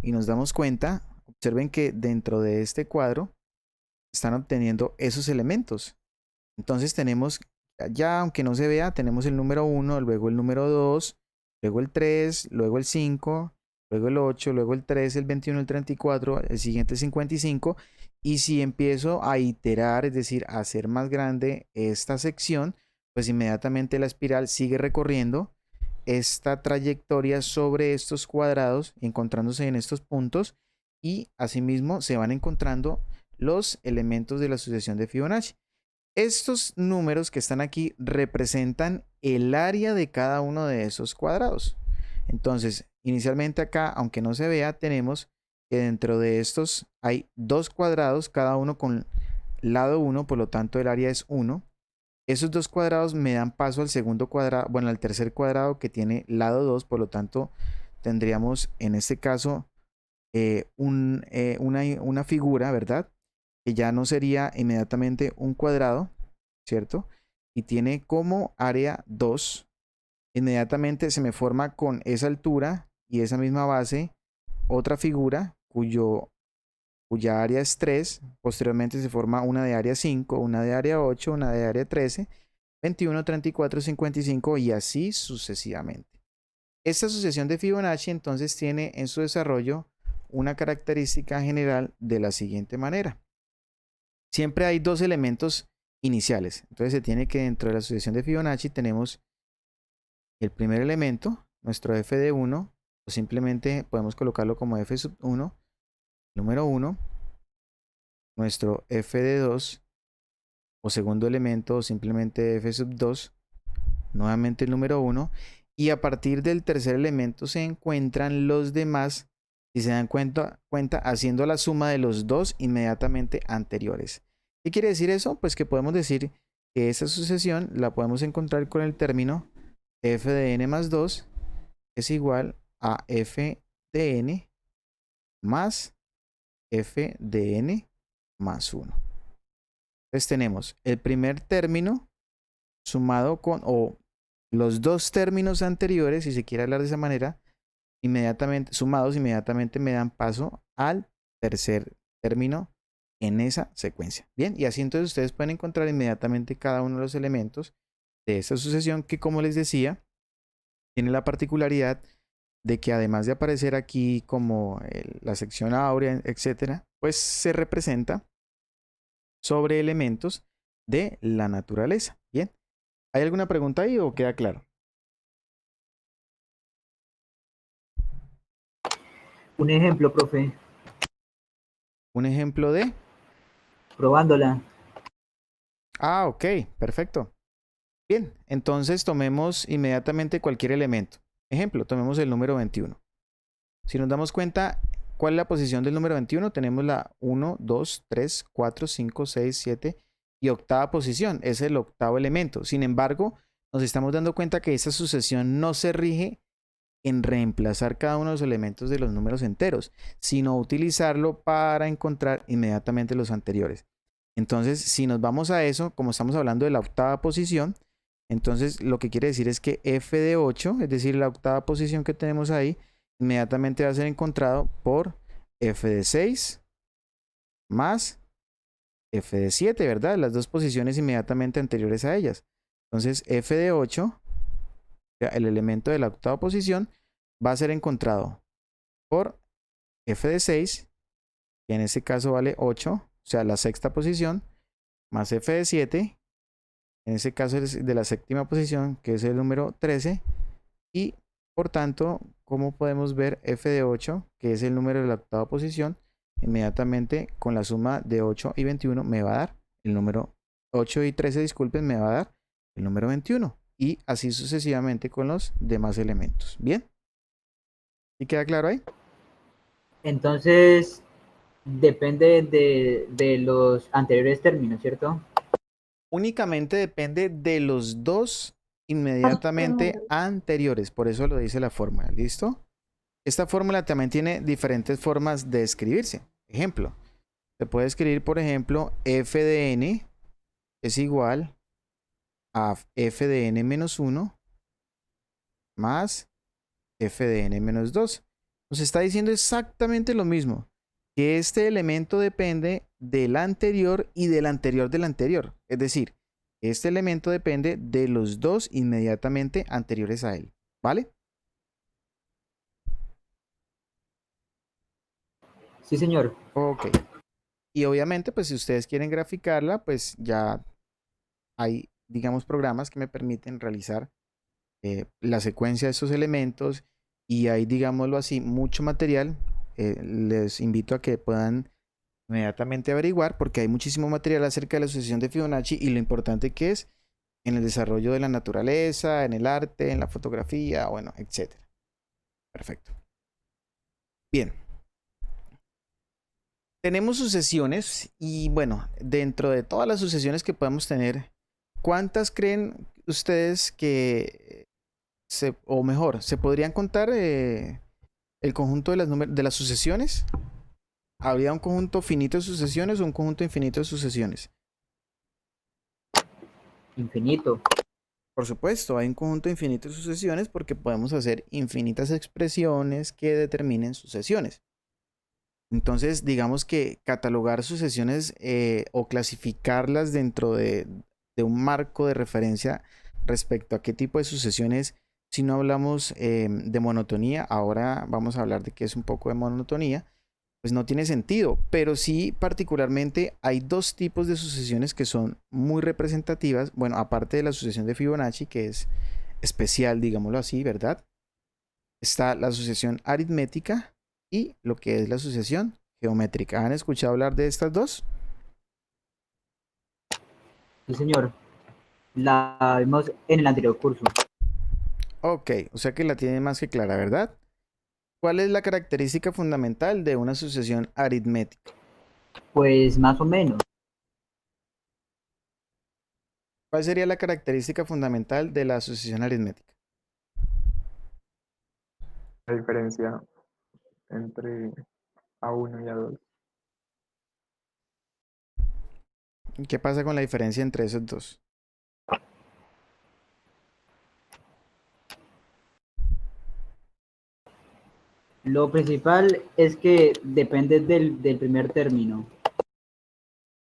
y nos damos cuenta, observen que dentro de este cuadro están obteniendo esos elementos. Entonces tenemos, ya aunque no se vea, tenemos el número 1, luego el número 2, luego el 3, luego el 5, luego el 8, luego el 13, el 21, el 34, el siguiente el 55. Y si empiezo a iterar, es decir, a hacer más grande esta sección, pues inmediatamente la espiral sigue recorriendo esta trayectoria sobre estos cuadrados, encontrándose en estos puntos, y asimismo se van encontrando los elementos de la sucesión de Fibonacci. Estos números que están aquí representan el área de cada uno de esos cuadrados. Entonces, inicialmente acá, aunque no se vea, tenemos que dentro de estos hay dos cuadrados, cada uno con lado 1, por lo tanto el área es 1. Esos dos cuadrados me dan paso al segundo cuadrado, bueno, al tercer cuadrado que tiene lado 2, por lo tanto tendríamos en este caso una figura, ¿verdad? Que ya no sería inmediatamente un cuadrado, ¿cierto? Y tiene como área 2. Inmediatamente se me forma con esa altura y esa misma base otra figura cuya área es 3. Posteriormente se forma una de área 5, una de área 8, una de área 13, 21, 34, 55 y así sucesivamente. Esta sucesión de Fibonacci entonces tiene en su desarrollo una característica general de la siguiente manera. Siempre hay dos elementos iniciales. Entonces se tiene que dentro de la sucesión de Fibonacci tenemos el primer elemento, nuestro f de 1, o simplemente podemos colocarlo como f sub 1, número 1, nuestro f de 2, o segundo elemento, o simplemente f sub 2, nuevamente el número 1, y a partir del tercer elemento se encuentran los demás, si se dan cuenta haciendo la suma de los dos inmediatamente anteriores. ¿Qué quiere decir eso? Pues que podemos decir que esa sucesión la podemos encontrar con el término f de n más 2 es igual a f de n más f de n más 1. Entonces tenemos el primer término sumado con, o los dos términos anteriores, si se quiere hablar de esa manera, inmediatamente sumados, inmediatamente me dan paso al tercer término en esa secuencia. Bien, y así entonces ustedes pueden encontrar inmediatamente cada uno de los elementos de esta sucesión que, como les decía, tiene la particularidad de que además de aparecer aquí como la sección áurea, etcétera, pues se representa sobre elementos de la naturaleza. Bien, ¿hay alguna pregunta ahí o queda claro? Un ejemplo, profe, Un ejemplo de... probándola. Ah, ok, perfecto. Bien, entonces tomemos inmediatamente cualquier elemento. Ejemplo, tomemos el número 21. Si nos damos cuenta, ¿cuál es la posición del número 21? Tenemos la 1, 2, 3, 4, 5, 6, 7 y octava posición. Es el octavo elemento. Sin embargo, nos estamos dando cuenta que esta sucesión no se rige en reemplazar cada uno de los elementos de los números enteros, sino utilizarlo para encontrar inmediatamente los anteriores. Entonces, si nos vamos a eso, como estamos hablando de la octava posición, entonces lo que quiere decir es que f de 8, es decir, la octava posición que tenemos ahí, inmediatamente va a ser encontrado por f de 6 más f de 7, ¿verdad? Las dos posiciones inmediatamente anteriores a ellas. Entonces, f de 8 sea, el elemento de la octava posición va a ser encontrado por f de 6, que en este caso vale 8, o sea, la sexta posición, más f de 7, en este caso es de la séptima posición, que es el número 13, y por tanto, como podemos ver, f de 8, que es el número de la octava posición, inmediatamente con la suma de 8 y 21 me va a dar el número 8 y 13, disculpen, me va a dar el número 21. Y así sucesivamente con los demás elementos. ¿Bien? ¿Y queda claro ahí? Entonces, depende de los anteriores términos, ¿cierto? Únicamente depende de los dos inmediatamente anteriores. Por eso lo dice la fórmula. ¿Listo? Esta fórmula también tiene diferentes formas de escribirse. Ejemplo, se puede escribir, por ejemplo, f de n es igual a f de n menos 1 más f de n menos 2. Nos está diciendo exactamente lo mismo, que este elemento depende del anterior y del anterior del anterior. Es decir, este elemento depende de los dos inmediatamente anteriores a él. ¿Vale? Sí, señor. Ok. Y obviamente, pues si ustedes quieren graficarla, pues ya hay, digamos, programas que me permiten realizar la secuencia de estos elementos y hay, digámoslo así, mucho material. Les invito a que puedan inmediatamente averiguar porque hay muchísimo material acerca de la sucesión de Fibonacci y lo importante que es en el desarrollo de la naturaleza, en el arte, en la fotografía, bueno, etcétera. Perfecto. Bien. Tenemos sucesiones y bueno, dentro de todas las sucesiones que podemos tener, ¿cuántas creen ustedes que o mejor, se podrían contar el conjunto de las sucesiones? ¿Habría un conjunto finito de sucesiones o un conjunto infinito de sucesiones? Infinito. Por supuesto, hay un conjunto infinito de sucesiones porque podemos hacer infinitas expresiones que determinen sucesiones. Entonces, digamos que catalogar sucesiones o clasificarlas dentro de un marco de referencia respecto a qué tipo de sucesiones, si no hablamos de monotonía, ahora vamos a hablar de qué es un poco de monotonía, pues no tiene sentido, pero sí particularmente hay dos tipos de sucesiones que son muy representativas, bueno, aparte de la sucesión de Fibonacci, que es especial, digámoslo así, ¿verdad? Está la sucesión aritmética y lo que es la sucesión geométrica. ¿Han escuchado hablar de estas dos? Sí, señor. La vimos en el anterior curso. Ok, o sea que la tienen más que clara, ¿verdad? ¿Cuál es la característica fundamental de una sucesión aritmética? Pues más o menos. ¿Cuál sería la característica fundamental de la sucesión aritmética? La diferencia entre A1 y A2. ¿Qué pasa con la diferencia entre esos dos? Lo principal es que depende del primer término.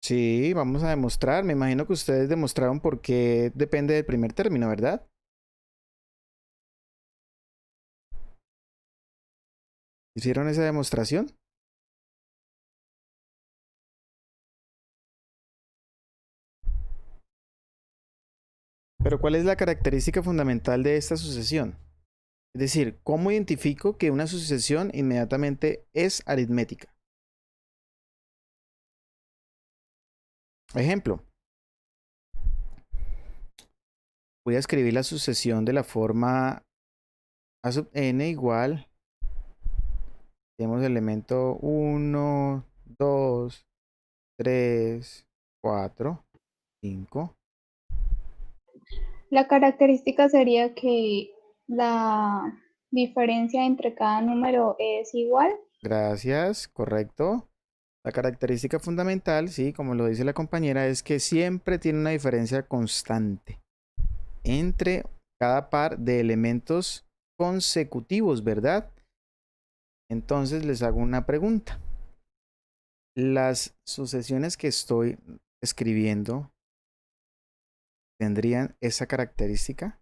Sí, vamos a demostrar. Me imagino que ustedes demostraron por qué depende del primer término, ¿verdad? ¿Hicieron esa demostración? Pero ¿cuál es la característica fundamental de esta sucesión? Es decir, ¿cómo identifico que una sucesión inmediatamente es aritmética? Ejemplo, voy a escribir la sucesión de la forma a sub n igual, tenemos el elemento 1, 2, 3, 4, 5. La característica sería que la diferencia entre cada número es igual. Gracias, correcto. La característica fundamental, sí, como lo dice la compañera, es que siempre tiene una diferencia constante entre cada par de elementos consecutivos, ¿verdad? Entonces les hago una pregunta. ¿Las sucesiones que estoy escribiendo tendrían esa característica?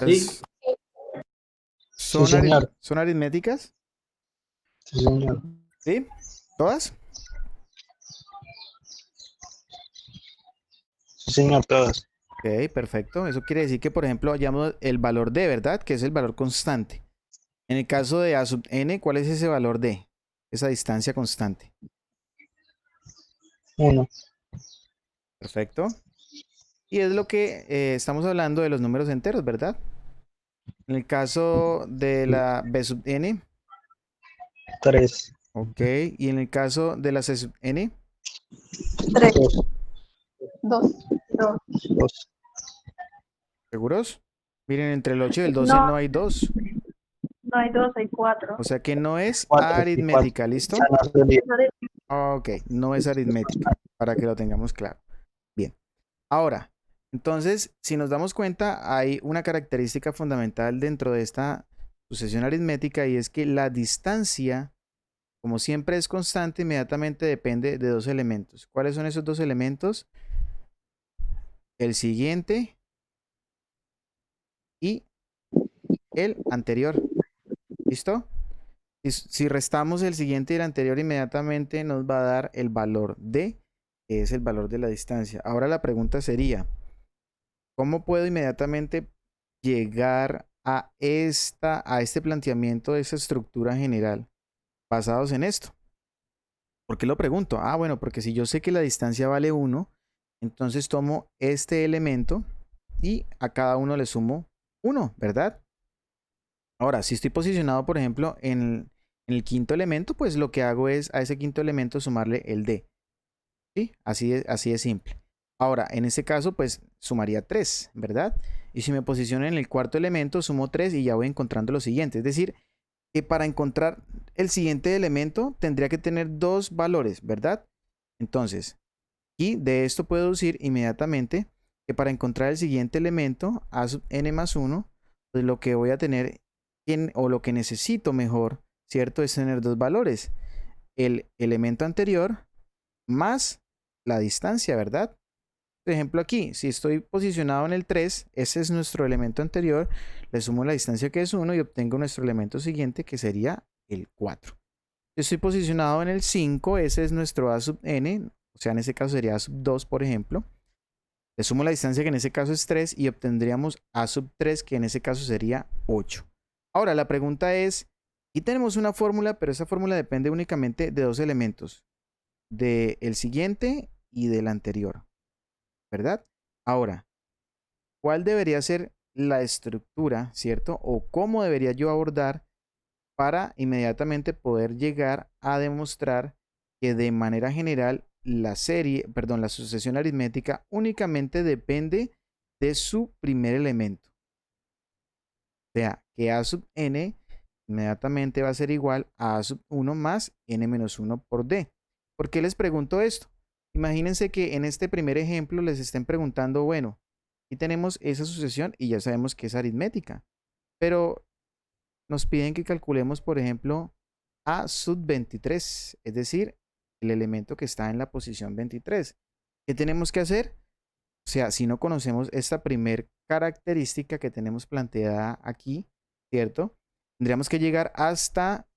Sí. ¿Son, Sí, señor. son aritméticas? Sí, señor. ¿Sí? ¿Todas? Sí, señor, todas. Ok, perfecto. Eso quiere decir que, por ejemplo, hallamos el valor d, ¿verdad? Que es el valor constante. En el caso de a sub n, ¿cuál es ese valor d? Esa distancia constante. 1. Perfecto. Y es lo que estamos hablando de los números enteros, ¿verdad? En el caso de la b sub n, 3. ok. Y en el caso de la c sub n, 3, 2. 2. 2. ¿seguros? Miren, entre el 8 y el 12 No, no hay 2. no hay 2, hay 4. O sea que no es 4. Y 4. aritmética, ¿listo? Ya no sería. Ok, no es aritmética, para que lo tengamos claro. Bien. Ahora, entonces, si nos damos cuenta, hay una característica fundamental dentro de esta sucesión aritmética y es que la distancia, como siempre es constante, inmediatamente depende de dos elementos. ¿Cuáles son esos dos elementos? El siguiente y el anterior. ¿Listo? Si restamos el siguiente y el anterior, inmediatamente nos va a dar el valor d, que es el valor de la distancia. Ahora la pregunta sería, ¿cómo puedo inmediatamente llegar a este planteamiento de esa estructura general basados en esto? ¿Por qué lo pregunto? Ah, bueno, porque si yo sé que la distancia vale 1, entonces tomo este elemento y a cada uno le sumo 1, ¿verdad? Ahora, si estoy posicionado, por ejemplo, en el quinto elemento, pues lo que hago es a ese quinto elemento sumarle el d. ¿Sí? Así de simple. Ahora, en este caso, pues sumaría 3, ¿verdad? Y si me posiciono en el cuarto elemento, sumo 3 y ya voy encontrando lo siguiente. Es decir, que para encontrar el siguiente elemento tendría que tener dos valores, ¿verdad? Entonces, y de esto puedo deducir inmediatamente que para encontrar el siguiente elemento, a sub n más 1, pues lo que voy a tener, o lo que necesito mejor, ¿cierto? Es tener dos valores. El elemento anterior más la distancia, ¿verdad? Por ejemplo, aquí, si estoy posicionado en el 3, ese es nuestro elemento anterior, le sumo la distancia que es 1 y obtengo nuestro elemento siguiente que sería el 4. Si estoy posicionado en el 5, ese es nuestro a sub n, o sea, en ese caso sería a sub 2, por ejemplo. Le sumo la distancia que en ese caso es 3 y obtendríamos a sub 3, que en ese caso sería 8. Ahora, la pregunta es, aquí tenemos una fórmula, pero esa fórmula depende únicamente de dos elementos, del siguiente y del anterior, ¿verdad? Ahora, ¿cuál debería ser la estructura, cierto? O cómo debería yo abordar para inmediatamente poder llegar a demostrar que de manera general la la sucesión aritmética únicamente depende de su primer elemento. O sea, que a sub n inmediatamente va a ser igual a sub 1 más n menos 1 por d. ¿Por qué les pregunto esto? Imagínense que en este primer ejemplo les estén preguntando, bueno, aquí tenemos esa sucesión y ya sabemos que es aritmética, pero nos piden que calculemos, por ejemplo, a sub 23, es decir, el elemento que está en la posición 23. ¿Qué tenemos que hacer? O sea, si no conocemos esta primer característica que tenemos planteada aquí, ¿cierto? Tendríamos que llegar hasta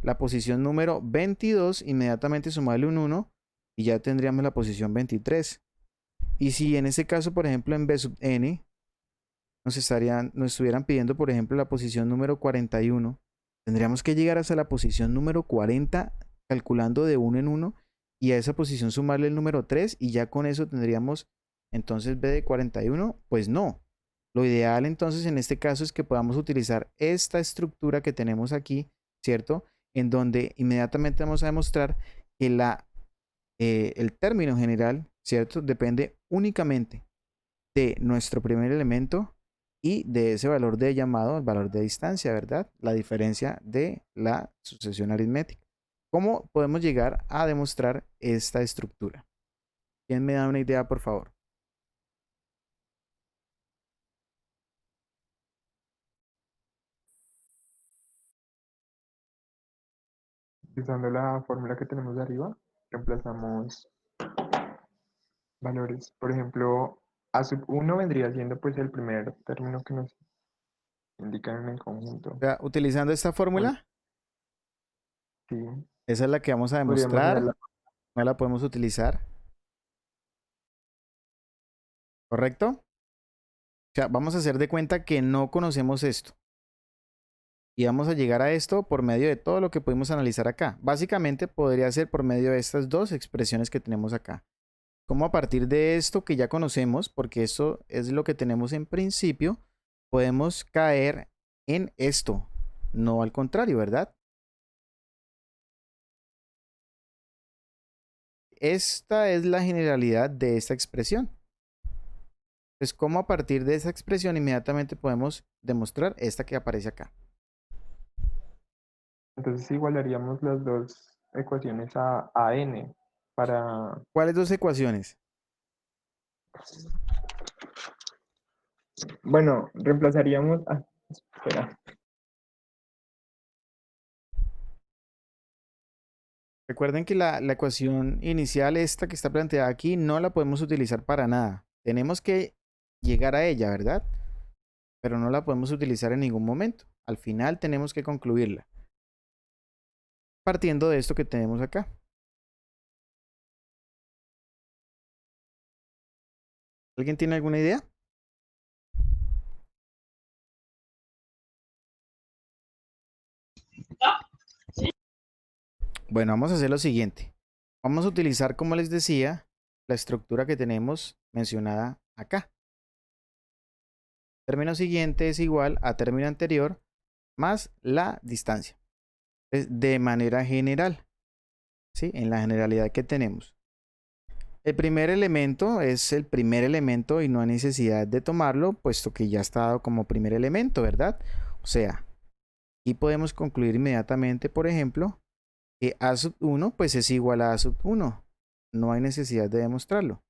la posición número 22, inmediatamente sumarle un 1 y ya tendríamos la posición 23. Y si en ese caso, por ejemplo, en b sub n, nos estuvieran pidiendo, por ejemplo, la posición número 41, tendríamos que llegar hasta la posición número 40 calculando de uno en uno y a esa posición sumarle el número 3 y ya con eso tendríamos entonces b de 41. Pues no. Lo ideal entonces en este caso es que podamos utilizar esta estructura que tenemos aquí, ¿cierto? En donde inmediatamente vamos a demostrar que el término general, ¿cierto? Depende únicamente de nuestro primer elemento y de ese valor de llamado, el valor de distancia, ¿verdad? La diferencia de la sucesión aritmética. ¿Cómo podemos llegar a demostrar esta estructura? ¿Quién me da una idea, por favor? Usando la fórmula que tenemos de arriba, reemplazamos valores. Por ejemplo, a sub 1 vendría siendo pues el primer término que nos indican en el conjunto. O sea, utilizando esta fórmula, Sí, esa es la que vamos a podríamos demostrar, hacerla. no la podemos utilizar, ¿correcto? O sea, vamos a hacer de cuenta que no conocemos esto. Y vamos a llegar a esto por medio de todo lo que pudimos analizar acá. Básicamente podría ser por medio de estas dos expresiones que tenemos acá. Como a partir de esto que ya conocemos, porque esto es lo que tenemos en principio, podemos caer en esto, no al contrario, ¿verdad? Esta es la generalidad de esta expresión. Entonces, como a partir de esa expresión inmediatamente podemos demostrar esta que aparece acá. Entonces igualaríamos las dos ecuaciones a n para... ¿Cuáles dos ecuaciones? Bueno, reemplazaríamos... Ah, espera. Recuerden que la ecuación inicial, esta que está planteada aquí, no la podemos utilizar para nada. Tenemos que llegar a ella, ¿verdad? Pero no la podemos utilizar en ningún momento. Al final tenemos que concluirla. Partiendo de esto que tenemos acá. ¿Alguien tiene alguna idea? Bueno, vamos a hacer lo siguiente. Vamos a utilizar, como les decía, la estructura que tenemos mencionada acá. Término siguiente es igual a término anterior más la distancia. Entonces, de manera general, ¿sí? En la generalidad que tenemos. El primer elemento es el primer elemento y no hay necesidad de tomarlo, puesto que ya está dado como primer elemento, ¿verdad? O sea, aquí podemos concluir inmediatamente, por ejemplo, que A sub 1 pues es igual a A sub 1. No hay necesidad de demostrarlo.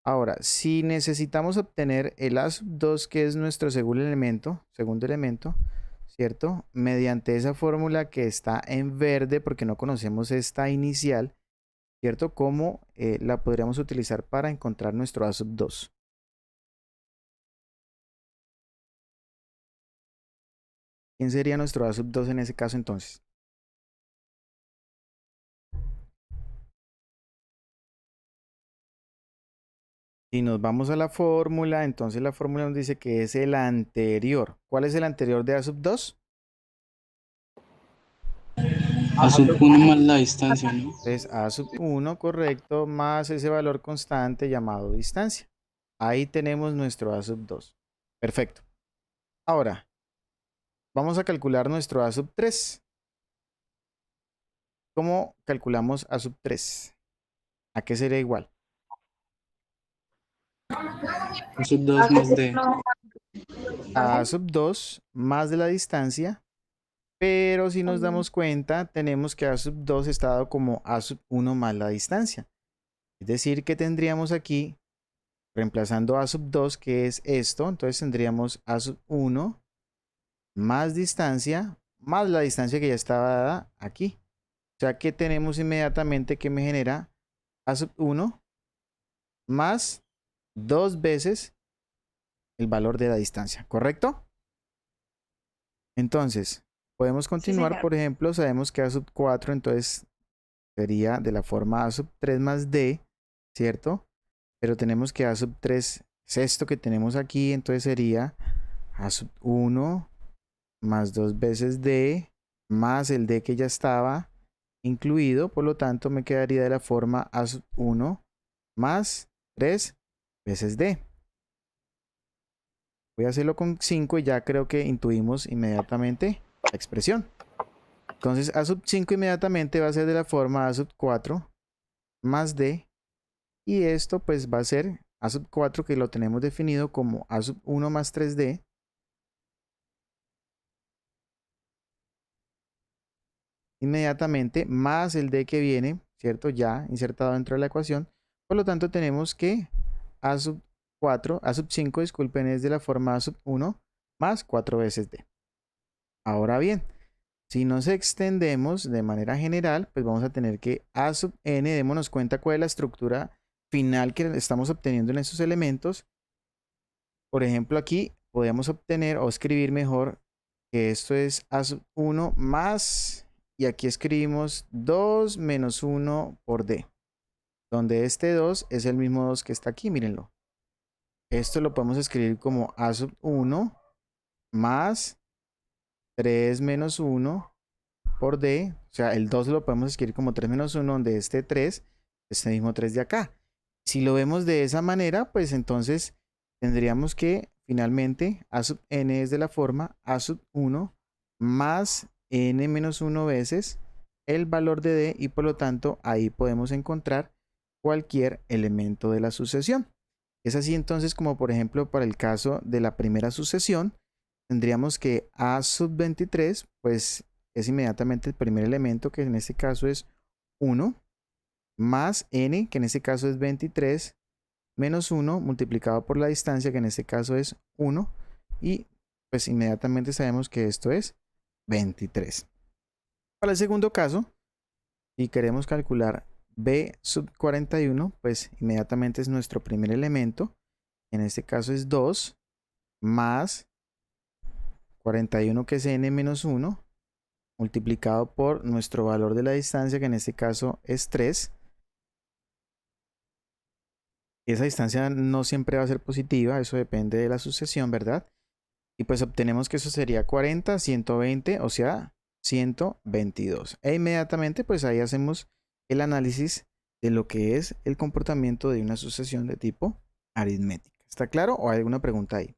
Ahora, si necesitamos obtener el A sub 2, que es nuestro segundo elemento, ¿cierto? Mediante esa fórmula que está en verde, porque no conocemos esta inicial, ¿cierto? ¿Cómo la podríamos utilizar para encontrar nuestro A sub 2? ¿Quién sería nuestro A sub 2 en ese caso entonces? Si nos vamos a la fórmula, entonces la fórmula nos dice que es el anterior. ¿Cuál es el anterior de A sub 2? A sub 1 más la distancia, ¿no? Es A sub 1, correcto, más ese valor constante llamado distancia. Ahí tenemos nuestro A sub 2. Perfecto. Ahora, vamos a calcular nuestro A sub 3. ¿Cómo calculamos A sub 3? ¿A qué sería igual? A sub 2 más d. A sub 2 más de la distancia. Pero si nos damos cuenta, tenemos que A sub 2 está dado como A sub 1 más la distancia. Es decir, que tendríamos aquí, reemplazando A sub 2, que es esto, entonces tendríamos A sub 1 más distancia, más la distancia que ya estaba dada aquí. O sea que tenemos inmediatamente que me genera A sub 1 más 2 veces el valor de la distancia, ¿correcto? Entonces, podemos continuar, por ejemplo, sabemos que A sub 4 entonces sería de la forma A sub 3 más D, ¿cierto? Pero tenemos que A sub 3 es esto que tenemos aquí, entonces sería A sub 1 más 2 veces D más el D que ya estaba incluido, por lo tanto me quedaría de la forma A sub 1 más 3 veces D. Voy a hacerlo con 5 y ya creo que intuimos inmediatamente la expresión. Entonces A sub 5 inmediatamente va a ser de la forma A sub 4 más D. Y esto pues va a ser A sub 4 que lo tenemos definido como A sub 1 más 3D. Inmediatamente más el D que viene, ¿cierto? Ya insertado dentro de la ecuación. Por lo tanto tenemos que A sub 4, A sub 5, disculpen, es de la forma A sub 1 más 4 veces D. Ahora bien, si nos extendemos de manera general, pues vamos a tener que A sub n, démonos cuenta cuál es la estructura final que estamos obteniendo en estos elementos. Por ejemplo, aquí podemos obtener o escribir mejor que esto es A sub 1 más, y aquí escribimos 2 menos 1 por D, donde este 2 es el mismo 2 que está aquí, mírenlo. Esto lo podemos escribir como A sub 1 más 3 menos 1 por D, o sea, el 2 lo podemos escribir como 3 menos 1, donde este 3, este mismo 3 de acá. Si lo vemos de esa manera, pues entonces tendríamos que finalmente A sub n es de la forma A sub 1 más n menos 1 veces el valor de D, y por lo tanto ahí podemos encontrar cualquier elemento de la sucesión. Es así entonces como por ejemplo para el caso de la primera sucesión, tendríamos que A sub 23 pues es inmediatamente el primer elemento, que en este caso es 1, más n, que en este caso es 23, menos 1 multiplicado por la distancia, que en este caso es 1, y pues inmediatamente sabemos que esto es 23. Para el segundo caso, si queremos calcular b sub 41, pues inmediatamente es nuestro primer elemento, en este caso es 2, más 41, que es n menos 1, multiplicado por nuestro valor de la distancia, que en este caso es 3. Esa distancia no siempre va a ser positiva, eso depende de la sucesión, ¿verdad? Y pues obtenemos que eso sería 40, 120, o sea, 122. E inmediatamente pues ahí hacemos el análisis de lo que es el comportamiento de una sucesión de tipo aritmética. ¿Está claro o hay alguna pregunta ahí?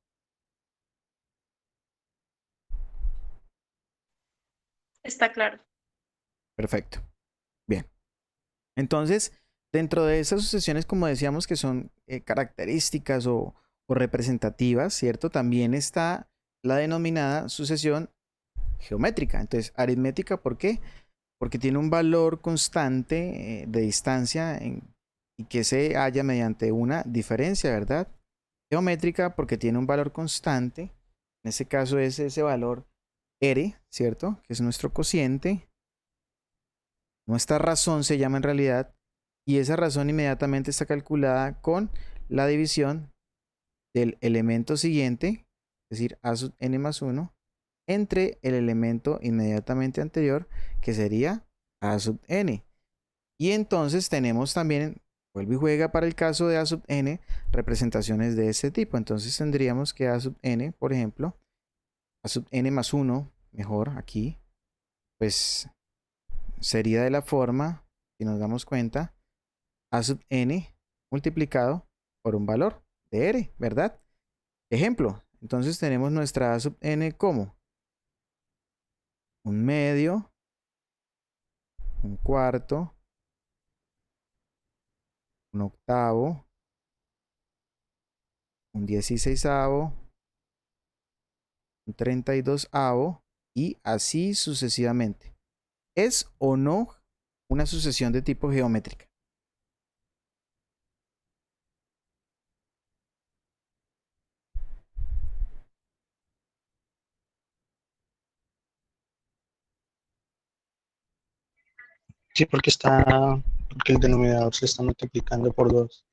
Está claro. Perfecto. Bien. Entonces, dentro de esas sucesiones, como decíamos, que son características o representativas, ¿cierto? También está la denominada sucesión geométrica. Entonces, aritmética, ¿por qué? Porque tiene un valor constante de distancia y que se halla mediante una diferencia, ¿verdad? Geométrica porque tiene un valor constante. En este caso es ese valor R, ¿cierto? Que es nuestro cociente. Nuestra razón se llama en realidad, y esa razón inmediatamente está calculada con la división del elemento siguiente, es decir, A sub n más 1, entre el elemento inmediatamente anterior, que sería A sub n. Y entonces tenemos también, vuelve y juega para el caso de A sub n, representaciones de este tipo. Entonces tendríamos que A sub n, por ejemplo, A sub n más 1, mejor aquí, pues sería de la forma, si nos damos cuenta, A sub n multiplicado por un valor de R, ¿verdad? Ejemplo, entonces tenemos nuestra A sub n como un medio, un cuarto, un octavo, un 16avo, un 32avo y así sucesivamente. ¿Es o no una sucesión de tipo geométrica? Sí, porque el denominador se está multiplicando por 2.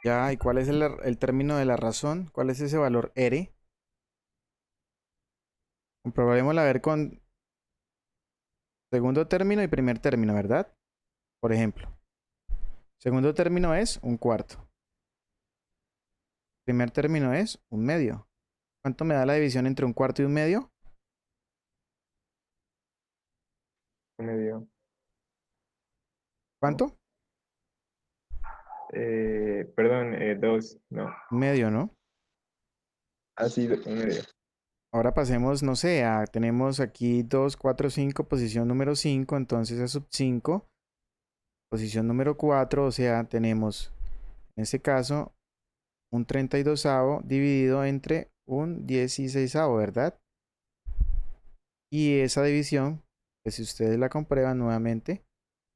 Ya, ¿y cuál es el término de la razón? ¿Cuál es ese valor R? Comprobaremos a ver con segundo término y primer término, ¿verdad? Por ejemplo, segundo término es un cuarto. Primer término es un medio. ¿Cuánto me da la división entre un cuarto y un medio? Un medio. ¿Cuánto? Perdón, 2, no. Un medio, ¿no? Así, un medio. Ahora pasemos, no sé, tenemos aquí 2, 4, 5, posición número 5, entonces a sub 5, posición número 4, o sea, tenemos en este caso un 32avo dividido entre un 16avo, ¿verdad? Y esa división, pues si ustedes la comprueban nuevamente,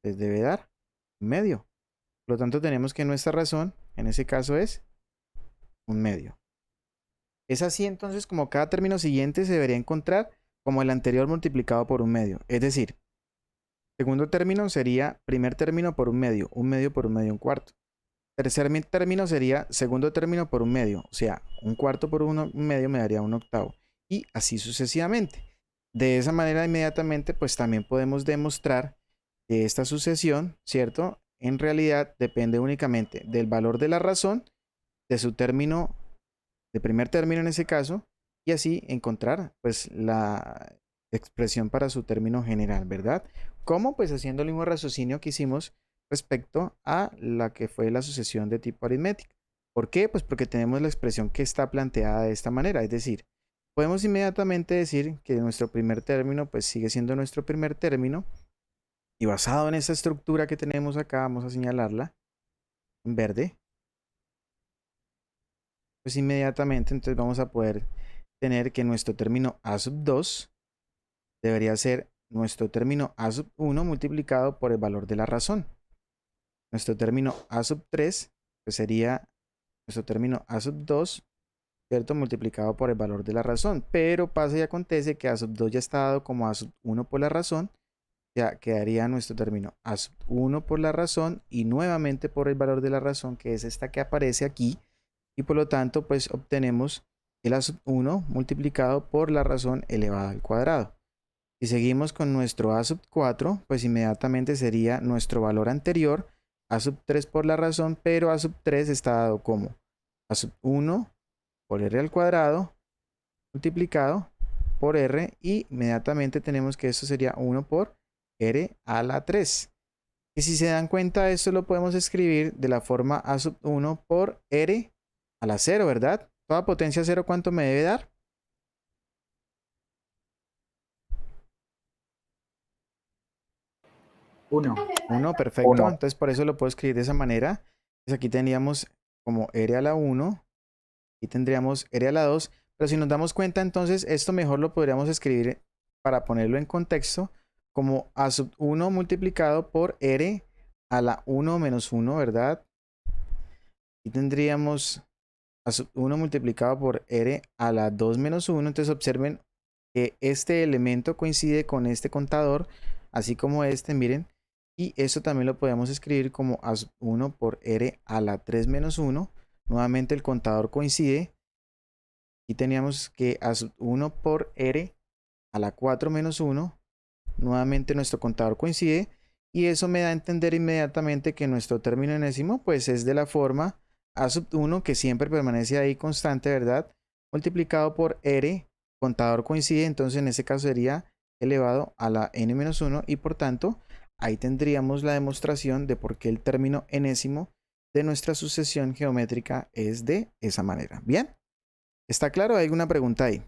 les debe dar un medio. Por lo tanto, tenemos que nuestra razón, en ese caso, es un medio. Es así entonces como cada término siguiente se debería encontrar como el anterior multiplicado por un medio. Es decir, segundo término sería primer término por un medio por un medio, un cuarto. tercer término sería segundo término por un medio, o sea, un cuarto por un medio me daría un octavo, y así sucesivamente. De esa manera, inmediatamente, pues también podemos demostrar que esta sucesión, ¿cierto? En realidad depende únicamente del valor de la razón, de su término, de primer término en ese caso, y así encontrar pues la expresión para su término general, ¿verdad? ¿Cómo? Pues haciendo el mismo raciocinio que hicimos respecto a la que fue la sucesión de tipo aritmética. ¿Por qué? Pues porque tenemos la expresión que está planteada de esta manera, es decir, podemos inmediatamente decir que nuestro primer término pues sigue siendo nuestro primer término, y basado en esa estructura que tenemos acá, vamos a señalarla en verde, pues inmediatamente entonces vamos a poder tener que nuestro término a sub 2 debería ser nuestro término a sub 1 multiplicado por el valor de la razón. Nuestro término a sub 3 pues sería nuestro término a sub 2, ¿cierto? Multiplicado por el valor de la razón. Pero pasa y acontece que a sub 2 ya está dado como a sub 1 por la razón. Ya quedaría nuestro término a sub 1 por la razón y nuevamente por el valor de la razón, que es esta que aparece aquí. Y por lo tanto, pues obtenemos el a sub 1 multiplicado por la razón elevada al cuadrado. Si seguimos con nuestro a sub 4, pues inmediatamente sería nuestro valor anterior, a sub 3 por la razón, pero a sub 3 está dado como a sub 1 por r al cuadrado multiplicado por r, y inmediatamente tenemos que esto sería 1 por r a la 3. Y si se dan cuenta, esto lo podemos escribir de la forma a sub 1 por r a la 0, ¿verdad? Toda potencia 0, ¿cuánto me debe dar? 1. 1, perfecto. 1. Entonces por eso lo puedo escribir de esa manera. Entonces aquí tendríamos como r a la 1 y tendríamos r a la 2. Pero si nos damos cuenta, entonces esto mejor lo podríamos escribir para ponerlo en contexto como a sub 1 multiplicado por r a la 1 menos 1, ¿verdad? Y tendríamos a sub 1 multiplicado por r a la 2 menos 1. Entonces observen que este elemento coincide con este contador, así como este, miren. Y esto también lo podemos escribir como a sub 1 por r a la 3 menos 1. Nuevamente el contador coincide. Y teníamos que a sub 1 por r a la 4 menos 1. Nuevamente nuestro contador coincide. Y eso me da a entender inmediatamente que nuestro término enésimo pues es de la forma a sub 1, que siempre permanece ahí constante, ¿verdad? Multiplicado por r, contador coincide, entonces en ese caso sería elevado a la n-1, y por tanto ahí tendríamos la demostración de por qué el término enésimo de nuestra sucesión geométrica es de esa manera. ¿Bien? ¿Está claro? ¿Hay alguna pregunta ahí?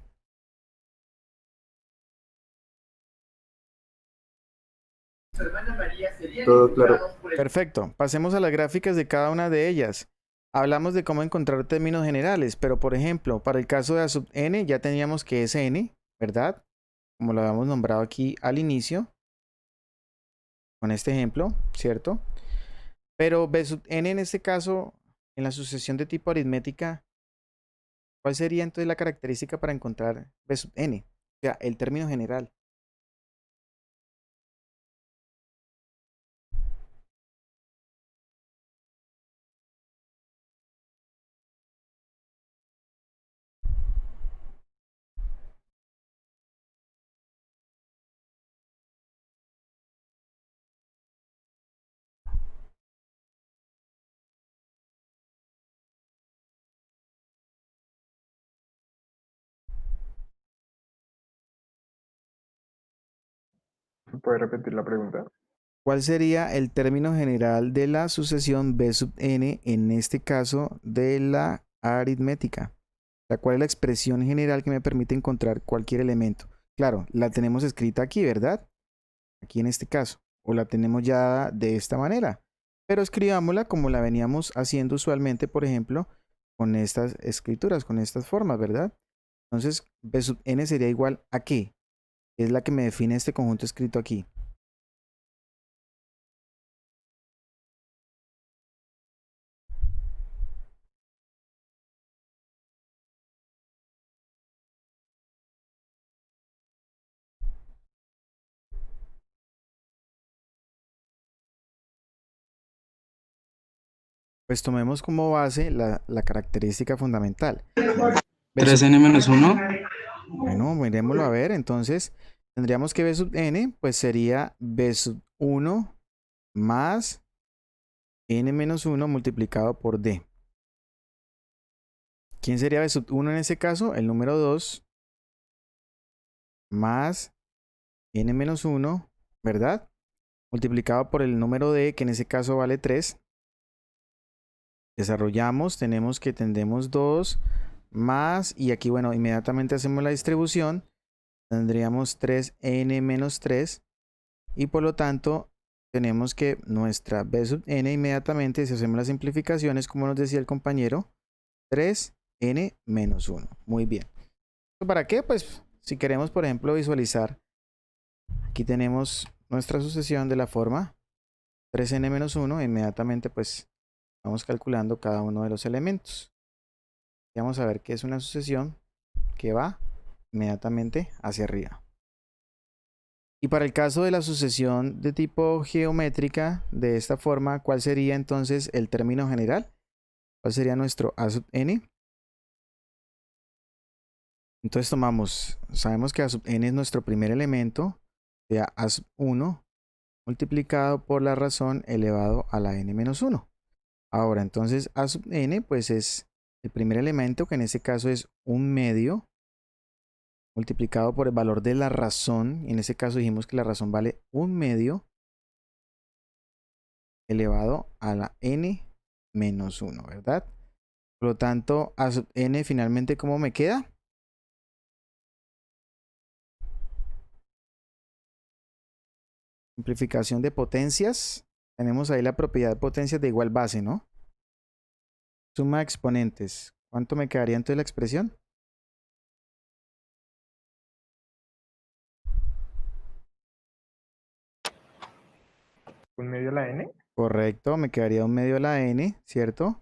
Todo claro. Perfecto. Pasemos a las gráficas de cada una de ellas. Hablamos de cómo encontrar términos generales, pero por ejemplo, para el caso de a sub n ya teníamos que es n, ¿verdad? Como lo habíamos nombrado aquí al inicio, con este ejemplo, ¿cierto? Pero b sub n en este caso, en la sucesión de tipo aritmética, ¿cuál sería entonces la característica para encontrar b sub n? O sea, el término general. ¿Puede repetir la pregunta? ¿Cuál sería el término general de la sucesión b sub n en este caso de la aritmética? ¿Cuál es la expresión general que me permite encontrar cualquier elemento? Claro, la tenemos escrita aquí, ¿verdad? Aquí en este caso. O la tenemos ya de esta manera. Pero escribámosla como la veníamos haciendo usualmente, por ejemplo, con estas escrituras, con estas formas, ¿verdad? Entonces, b sub n sería igual a ¿qué? Es la que me define este conjunto escrito aquí. Pues tomemos como base la característica fundamental. B 3n menos 1. Bueno, miremoslo a ver. Entonces, tendríamos que B sub n, pues sería B sub 1 más n menos 1 multiplicado por d. ¿Quién sería B sub 1 en ese caso? El número 2 más n menos 1, ¿verdad? Multiplicado por el número d, que en ese caso vale 3. Desarrollamos, tenemos que tendremos 2 más, y aquí, bueno, inmediatamente hacemos la distribución. Tendríamos 3n menos 3. Y por lo tanto, tenemos que nuestra b sub n inmediatamente, si hacemos las simplificaciones, como nos decía el compañero, 3n menos 1. Muy bien. ¿Para qué? Pues si queremos, por ejemplo, visualizar, aquí tenemos nuestra sucesión de la forma 3n menos 1. Inmediatamente, pues vamos calculando cada uno de los elementos. Vamos a ver que es una sucesión que va inmediatamente hacia arriba. Y para el caso de la sucesión de tipo geométrica de esta forma, ¿cuál sería entonces el término general? ¿Cuál sería nuestro a sub n? Entonces sabemos que a sub n es nuestro primer elemento, sea a sub 1 multiplicado por la razón elevado a la n menos 1. Ahora, entonces a sub n pues es el primer elemento, que en este caso es 1/2, multiplicado por el valor de la razón. En este caso dijimos que la razón vale 1/2 elevado a la n menos 1, ¿verdad? Por lo tanto, a sub n finalmente, ¿cómo me queda? Simplificación de potencias. Tenemos ahí la propiedad de potencias de igual base, ¿no? Suma de exponentes. ¿Cuánto me quedaría entonces la expresión? ¿Un medio a la n? Correcto, me quedaría 1/2 a la n, ¿cierto?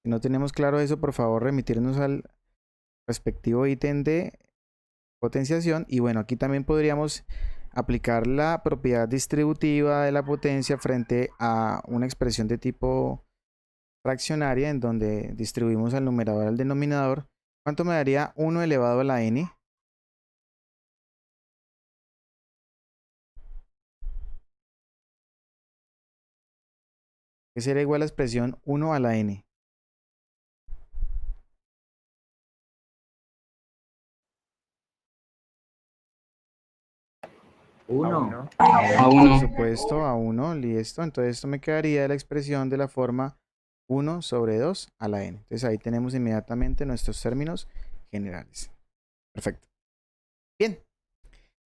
Si no tenemos claro eso, por favor, remitirnos al respectivo ítem de potenciación. Y bueno, aquí también podríamos aplicar la propiedad distributiva de la potencia frente a una expresión de tipo fraccionaria, en donde distribuimos al numerador al denominador. ¿Cuánto me daría 1 elevado a la n? Que será igual a la expresión 1 a la n. Uno. A Por 1. supuesto, a 1, listo. Entonces esto me quedaría la expresión de la forma 1 sobre 2 a la n. Entonces ahí tenemos inmediatamente nuestros términos generales. Perfecto. Bien.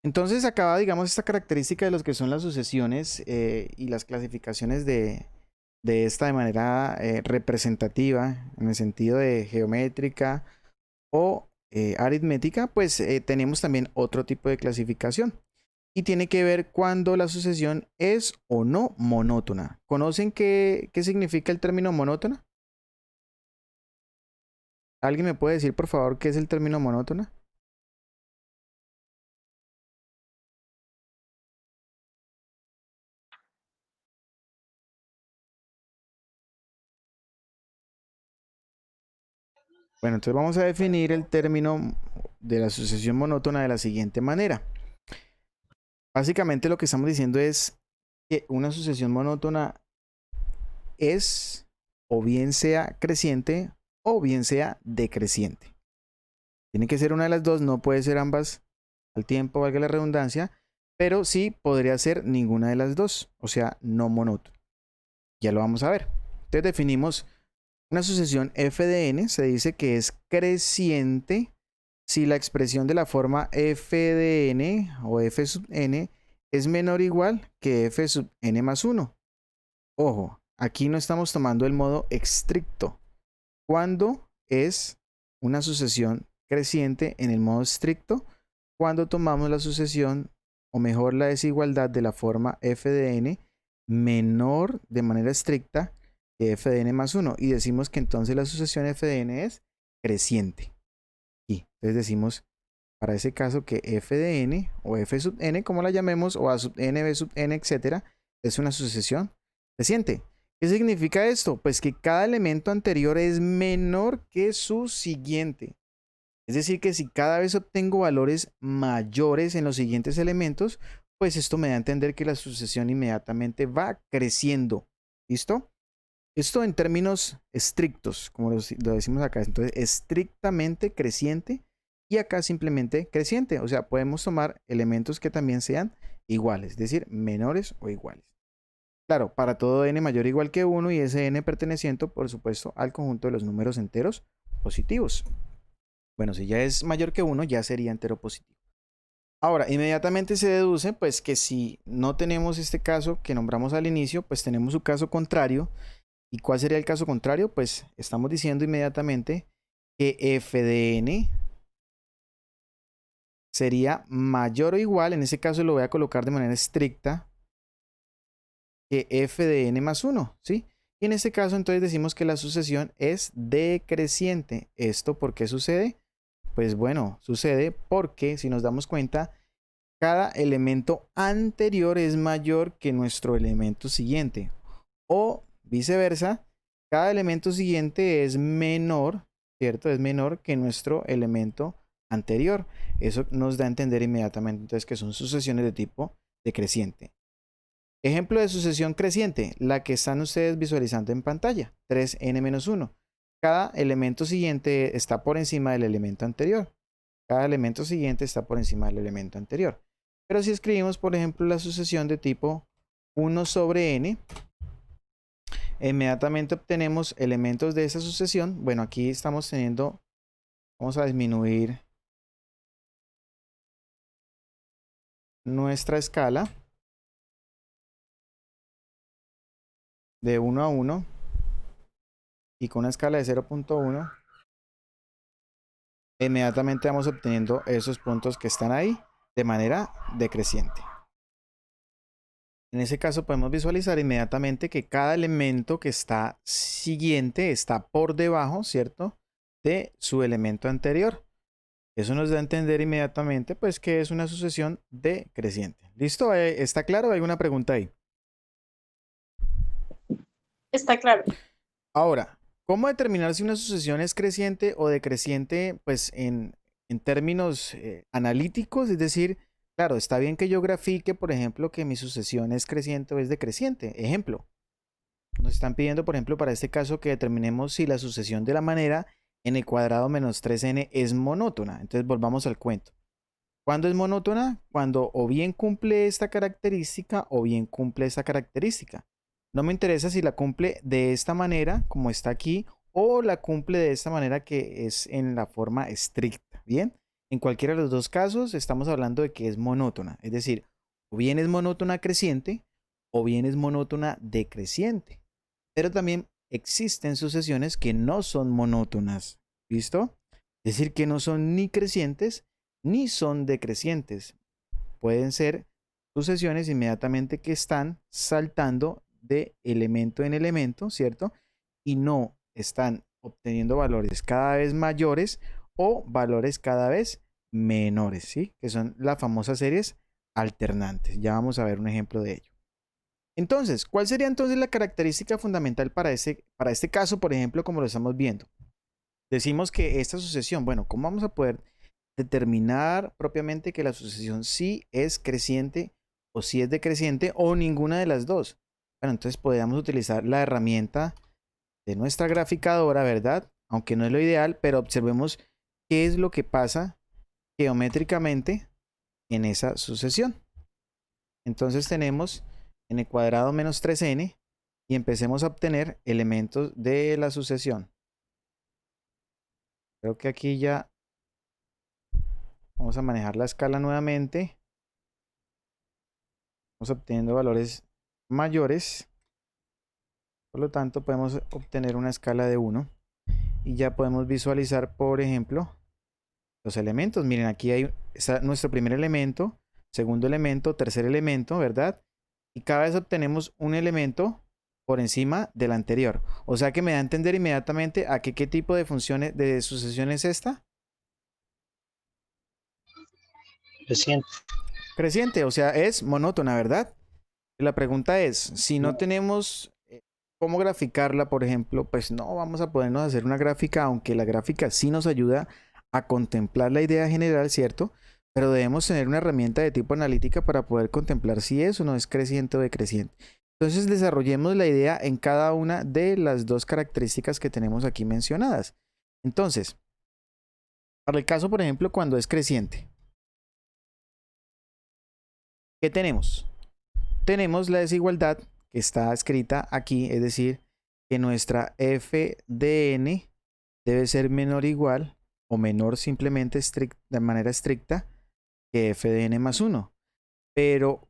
Entonces acaba, digamos, esta característica de los que son las sucesiones y las clasificaciones de esta de manera representativa, en el sentido de geométrica o aritmética. Pues tenemos también otro tipo de clasificación. Y tiene que ver cuando la sucesión es o no monótona. ¿Conocen qué significa el término monótona? ¿Alguien me puede decir, por favor, qué es el término monótona? Bueno, entonces vamos a definir el término de la sucesión monótona de la siguiente manera. Básicamente lo que estamos diciendo es que una sucesión monótona es o bien sea creciente o bien sea decreciente. Tiene que ser una de las dos, no puede ser ambas al tiempo, valga la redundancia, pero sí podría ser ninguna de las dos, o sea, no monótona. Ya lo vamos a ver. Entonces definimos una sucesión f de n, se dice que es creciente si la expresión de la forma f de n o f sub n es menor o igual que f sub n más 1. Ojo, aquí no estamos tomando el modo estricto. ¿Cuándo es una sucesión creciente en el modo estricto? Cuando tomamos la sucesión, o mejor la desigualdad de la forma f de n menor de manera estricta que f de n más 1. Y decimos que entonces la sucesión f de n es creciente. Y entonces decimos para ese caso que f de n o f sub n, como la llamemos, o a sub n, b sub n, etcétera, es una sucesión creciente. ¿Qué significa esto? Pues que cada elemento anterior es menor que su siguiente. Es decir, que si cada vez obtengo valores mayores en los siguientes elementos, pues esto me da a entender que la sucesión inmediatamente va creciendo. ¿Listo? Esto en términos estrictos, como lo decimos acá. Entonces, estrictamente creciente y acá simplemente creciente. O sea, podemos tomar elementos que también sean iguales, es decir, menores o iguales. Claro, para todo n mayor o igual que 1 y ese n perteneciente, por supuesto, al conjunto de los números enteros positivos. Bueno, si ya es mayor que 1, ya sería entero positivo. Ahora, inmediatamente se deduce, pues, que si no tenemos este caso que nombramos al inicio, pues tenemos su caso contrario. ¿Y cuál sería el caso contrario? Pues estamos diciendo inmediatamente que f de n sería mayor o igual, en ese caso lo voy a colocar de manera estricta, que f de n más 1, ¿sí? Y en este caso entonces decimos que la sucesión es decreciente. ¿Esto por qué sucede? Pues bueno, sucede porque si nos damos cuenta, cada elemento anterior es mayor que nuestro elemento siguiente. O viceversa, cada elemento siguiente es menor, ¿cierto? Es menor que nuestro elemento anterior. Eso nos da a entender inmediatamente entonces que son sucesiones de tipo decreciente. Ejemplo de sucesión creciente, la que están ustedes visualizando en pantalla, 3n-1. Cada elemento siguiente está por encima del elemento anterior. Cada elemento siguiente está por encima del elemento anterior. Pero si escribimos, por ejemplo, la sucesión de tipo 1 sobre n, inmediatamente obtenemos elementos de esa sucesión. Bueno, aquí estamos teniendo, vamos a disminuir nuestra escala de 1 a 1 y con una escala de 0.1 inmediatamente vamos obteniendo esos puntos que están ahí de manera decreciente. En ese caso podemos visualizar inmediatamente que cada elemento que está siguiente está por debajo, ¿cierto?, de su elemento anterior. Eso nos da a entender inmediatamente pues que es una sucesión decreciente. ¿Listo? ¿Está claro? ¿Hay alguna pregunta ahí? Está claro. Ahora, ¿cómo determinar si una sucesión es creciente o decreciente? Pues en términos analíticos, es decir, claro, está bien que yo grafique, por ejemplo, que mi sucesión es creciente o es decreciente. Ejemplo, nos están pidiendo, por ejemplo, para este caso que determinemos si la sucesión de la manera n cuadrado menos 3n es monótona. Entonces volvamos al cuento. ¿Cuándo es monótona? Cuando o bien cumple esta característica o bien cumple esta característica. No me interesa si la cumple de esta manera, como está aquí, o la cumple de esta manera que es en la forma estricta. Bien, en cualquiera de los dos casos estamos hablando de que es monótona. Es decir, o bien es monótona creciente o bien es monótona decreciente. Pero también existen sucesiones que no son monótonas. ¿Listo? Es decir, que no son ni crecientes ni son decrecientes. Pueden ser sucesiones inmediatamente que están saltando de elemento en elemento, ¿cierto? Y no están obteniendo valores cada vez mayores o valores cada vez menores, ¿sí? Que son las famosas series alternantes. Ya vamos a ver un ejemplo de ello. Entonces, ¿cuál sería entonces la característica fundamental para este caso, por ejemplo, como lo estamos viendo? Decimos que esta sucesión, bueno, ¿cómo vamos a poder determinar propiamente que la sucesión sí es creciente o sí es decreciente o ninguna de las dos? Bueno, entonces podríamos utilizar la herramienta de nuestra graficadora, ¿verdad? Aunque no es lo ideal, pero observemos qué es lo que pasa geométricamente en esa sucesión. Entonces tenemos n cuadrado menos 3n y empecemos a obtener elementos de la sucesión. Creo que aquí ya vamos a manejar la escala nuevamente. Vamos obteniendo valores mayores. Por lo tanto, podemos obtener una escala de 1. Y ya podemos visualizar, por ejemplo, los elementos. Miren, aquí está nuestro primer elemento, segundo elemento, tercer elemento, ¿verdad? Y cada vez obtenemos un elemento por encima del anterior. O sea que me da a entender inmediatamente a qué tipo de funciones de sucesión es esta. Creciente. Creciente, o sea, es monótona, ¿verdad? La pregunta es, si no tenemos ¿Cómo graficarla, por ejemplo? Pues no vamos a podernos hacer una gráfica, aunque la gráfica sí nos ayuda a contemplar la idea general, ¿cierto? Pero debemos tener una herramienta de tipo analítica para poder contemplar si eso no es creciente o decreciente. Entonces desarrollemos la idea en cada una de las dos características que tenemos aquí mencionadas. Entonces, para el caso, por ejemplo, cuando es creciente, ¿qué tenemos? Tenemos la desigualdad que está escrita aquí, es decir, que nuestra f de n debe ser menor o igual, o menor simplemente de manera estricta, que f de n más 1. Pero,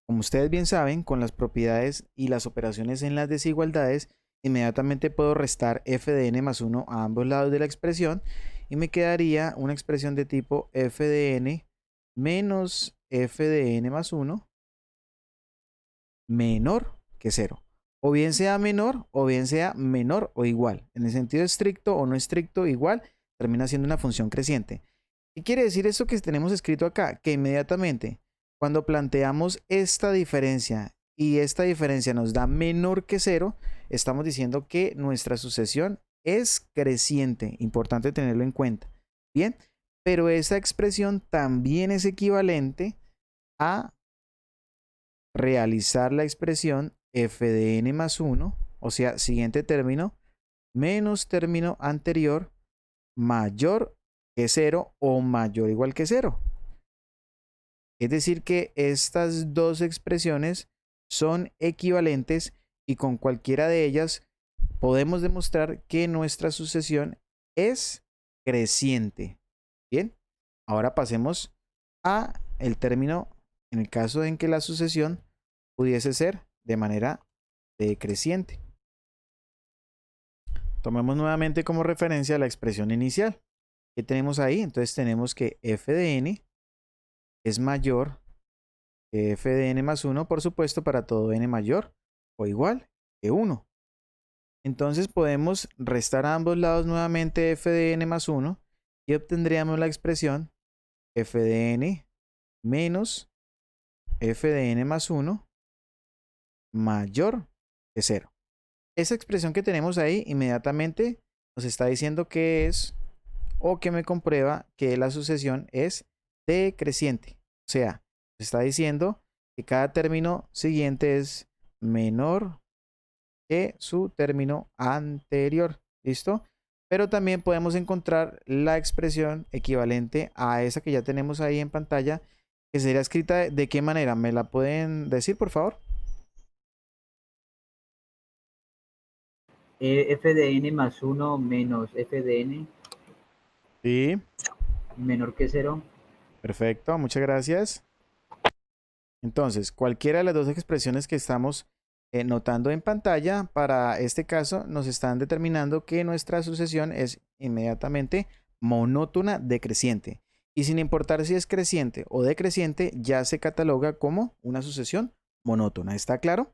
como ustedes bien saben, con las propiedades y las operaciones en las desigualdades, inmediatamente puedo restar f de n más 1 a ambos lados de la expresión y me quedaría una expresión de tipo f de n menos f de n más 1 menor que 0. O bien sea menor o bien sea menor o igual. En el sentido estricto o no estricto, igual, termina siendo una función creciente. ¿Qué quiere decir esto que tenemos escrito acá? Que inmediatamente cuando planteamos esta diferencia y esta diferencia nos da menor que 0, estamos diciendo que nuestra sucesión es creciente. Importante tenerlo en cuenta. Bien, pero esa expresión también es equivalente a realizar la expresión f de n más 1, o sea, siguiente término, menos término anterior mayor que 0 o mayor o igual que 0. Es decir que estas dos expresiones son equivalentes y con cualquiera de ellas podemos demostrar que nuestra sucesión es creciente. Bien, ahora pasemos a el término en el caso en que la sucesión pudiese ser de manera decreciente. Tomemos nuevamente como referencia la expresión inicial. ¿Qué tenemos ahí? Entonces tenemos que f de n es mayor que f de n más 1, por supuesto, para todo n mayor o igual que 1. Entonces podemos restar a ambos lados nuevamente f de n más 1 y obtendríamos la expresión f de n menos f de n más 1 mayor que 0. Esa expresión que tenemos ahí inmediatamente nos está diciendo que es o que me comprueba que la sucesión es decreciente. O sea, nos está diciendo que cada término siguiente es menor que su término anterior. ¿Listo? Pero también podemos encontrar la expresión equivalente a esa que ya tenemos ahí en pantalla, que sería escrita de qué manera. ¿Me la pueden decir, por favor? F de n más 1 menos f de n Sí. menor que 0. Perfecto, muchas gracias. Entonces, cualquiera de las dos expresiones que estamos notando en pantalla, para este caso nos están determinando que nuestra sucesión es inmediatamente monótona decreciente. Y sin importar si es creciente o decreciente, ya se cataloga como una sucesión monótona. ¿Está claro?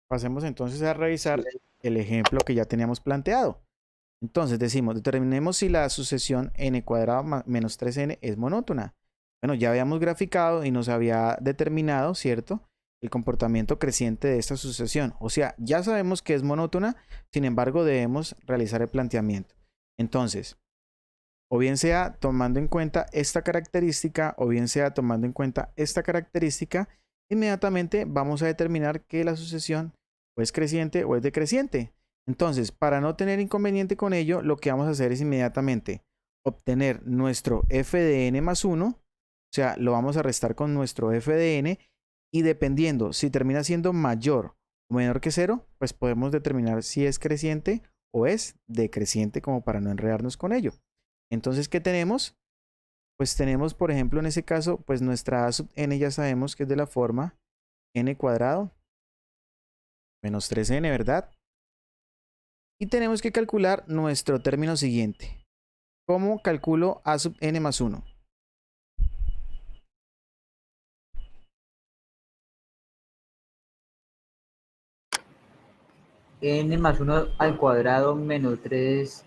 Pasemos entonces a revisar el ejemplo que ya teníamos planteado. Entonces decimos, determinemos si la sucesión n cuadrado menos 3n es monótona. Bueno, ya habíamos graficado y nos había determinado, ¿cierto?, el comportamiento creciente de esta sucesión. O sea, ya sabemos que es monótona, sin embargo debemos realizar el planteamiento. Entonces, o bien sea tomando en cuenta esta característica, o bien sea tomando en cuenta esta característica, inmediatamente vamos a determinar que la sucesión o es creciente o es decreciente. Entonces, para no tener inconveniente con ello, lo que vamos a hacer es inmediatamente obtener nuestro f de n más 1, o sea, lo vamos a restar con nuestro f de n, y dependiendo si termina siendo mayor o menor que 0, pues podemos determinar si es creciente o es decreciente, como para no enredarnos con ello. Entonces, ¿qué tenemos? Pues tenemos, por ejemplo, en ese caso, pues nuestra a sub n ya sabemos que es de la forma n cuadrado menos 3n, ¿verdad? Y tenemos que calcular nuestro término siguiente. ¿Cómo calculo a sub n más 1? N más 1 al cuadrado menos 3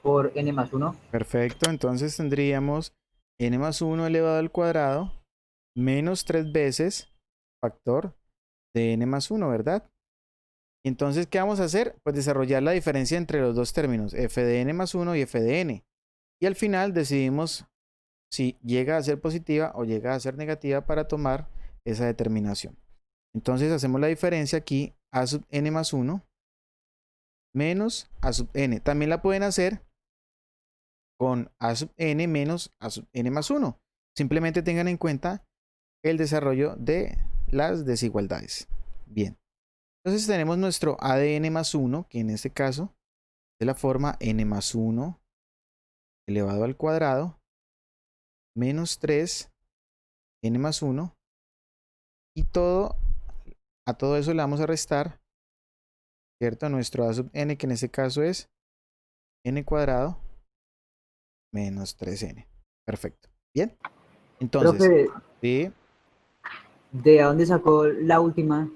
por n más 1. Perfecto, entonces tendríamos n más 1 elevado al cuadrado menos 3 veces factor de n más 1, ¿verdad? Y entonces, ¿qué vamos a hacer? Pues desarrollar la diferencia entre los dos términos, f de n más 1 y f de n. Y al final decidimos si llega a ser positiva o llega a ser negativa para tomar esa determinación. Entonces hacemos la diferencia aquí, a sub n más 1 menos a sub n. También la pueden hacer con a sub n menos a sub n más 1. Simplemente tengan en cuenta el desarrollo de las desigualdades. Bien. Entonces tenemos nuestro a de n más 1, que en este caso es de la forma n más 1 elevado al cuadrado menos 3 n más 1. Y a todo eso le vamos a restar, ¿cierto? Nuestro a sub n, que en este caso es n cuadrado menos 3n. Perfecto. Bien. Entonces, Profe, ¿sí? ¿de dónde sacó la última?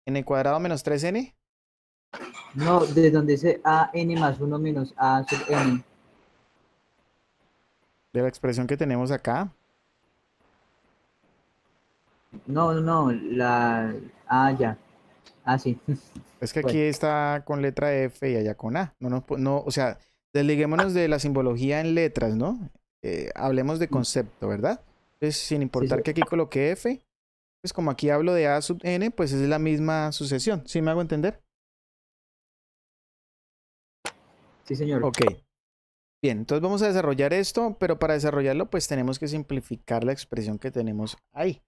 N cuadrado menos 3n. No, de donde dice a n más 1 menos a sub n. De la expresión que tenemos acá. No, ya. Ah, sí. Es que aquí Bueno, está con letra F y allá con A. No, o sea, desliguémonos de la simbología en letras, ¿no? Hablemos de concepto, ¿verdad? Entonces, sin sí, importar que aquí coloque F, pues como aquí hablo de A sub n, pues es la misma sucesión. ¿Sí me hago entender? sí, señor. Ok. Bien, entonces vamos a desarrollar esto, pero para desarrollarlo, pues tenemos que simplificar la expresión que tenemos ahí.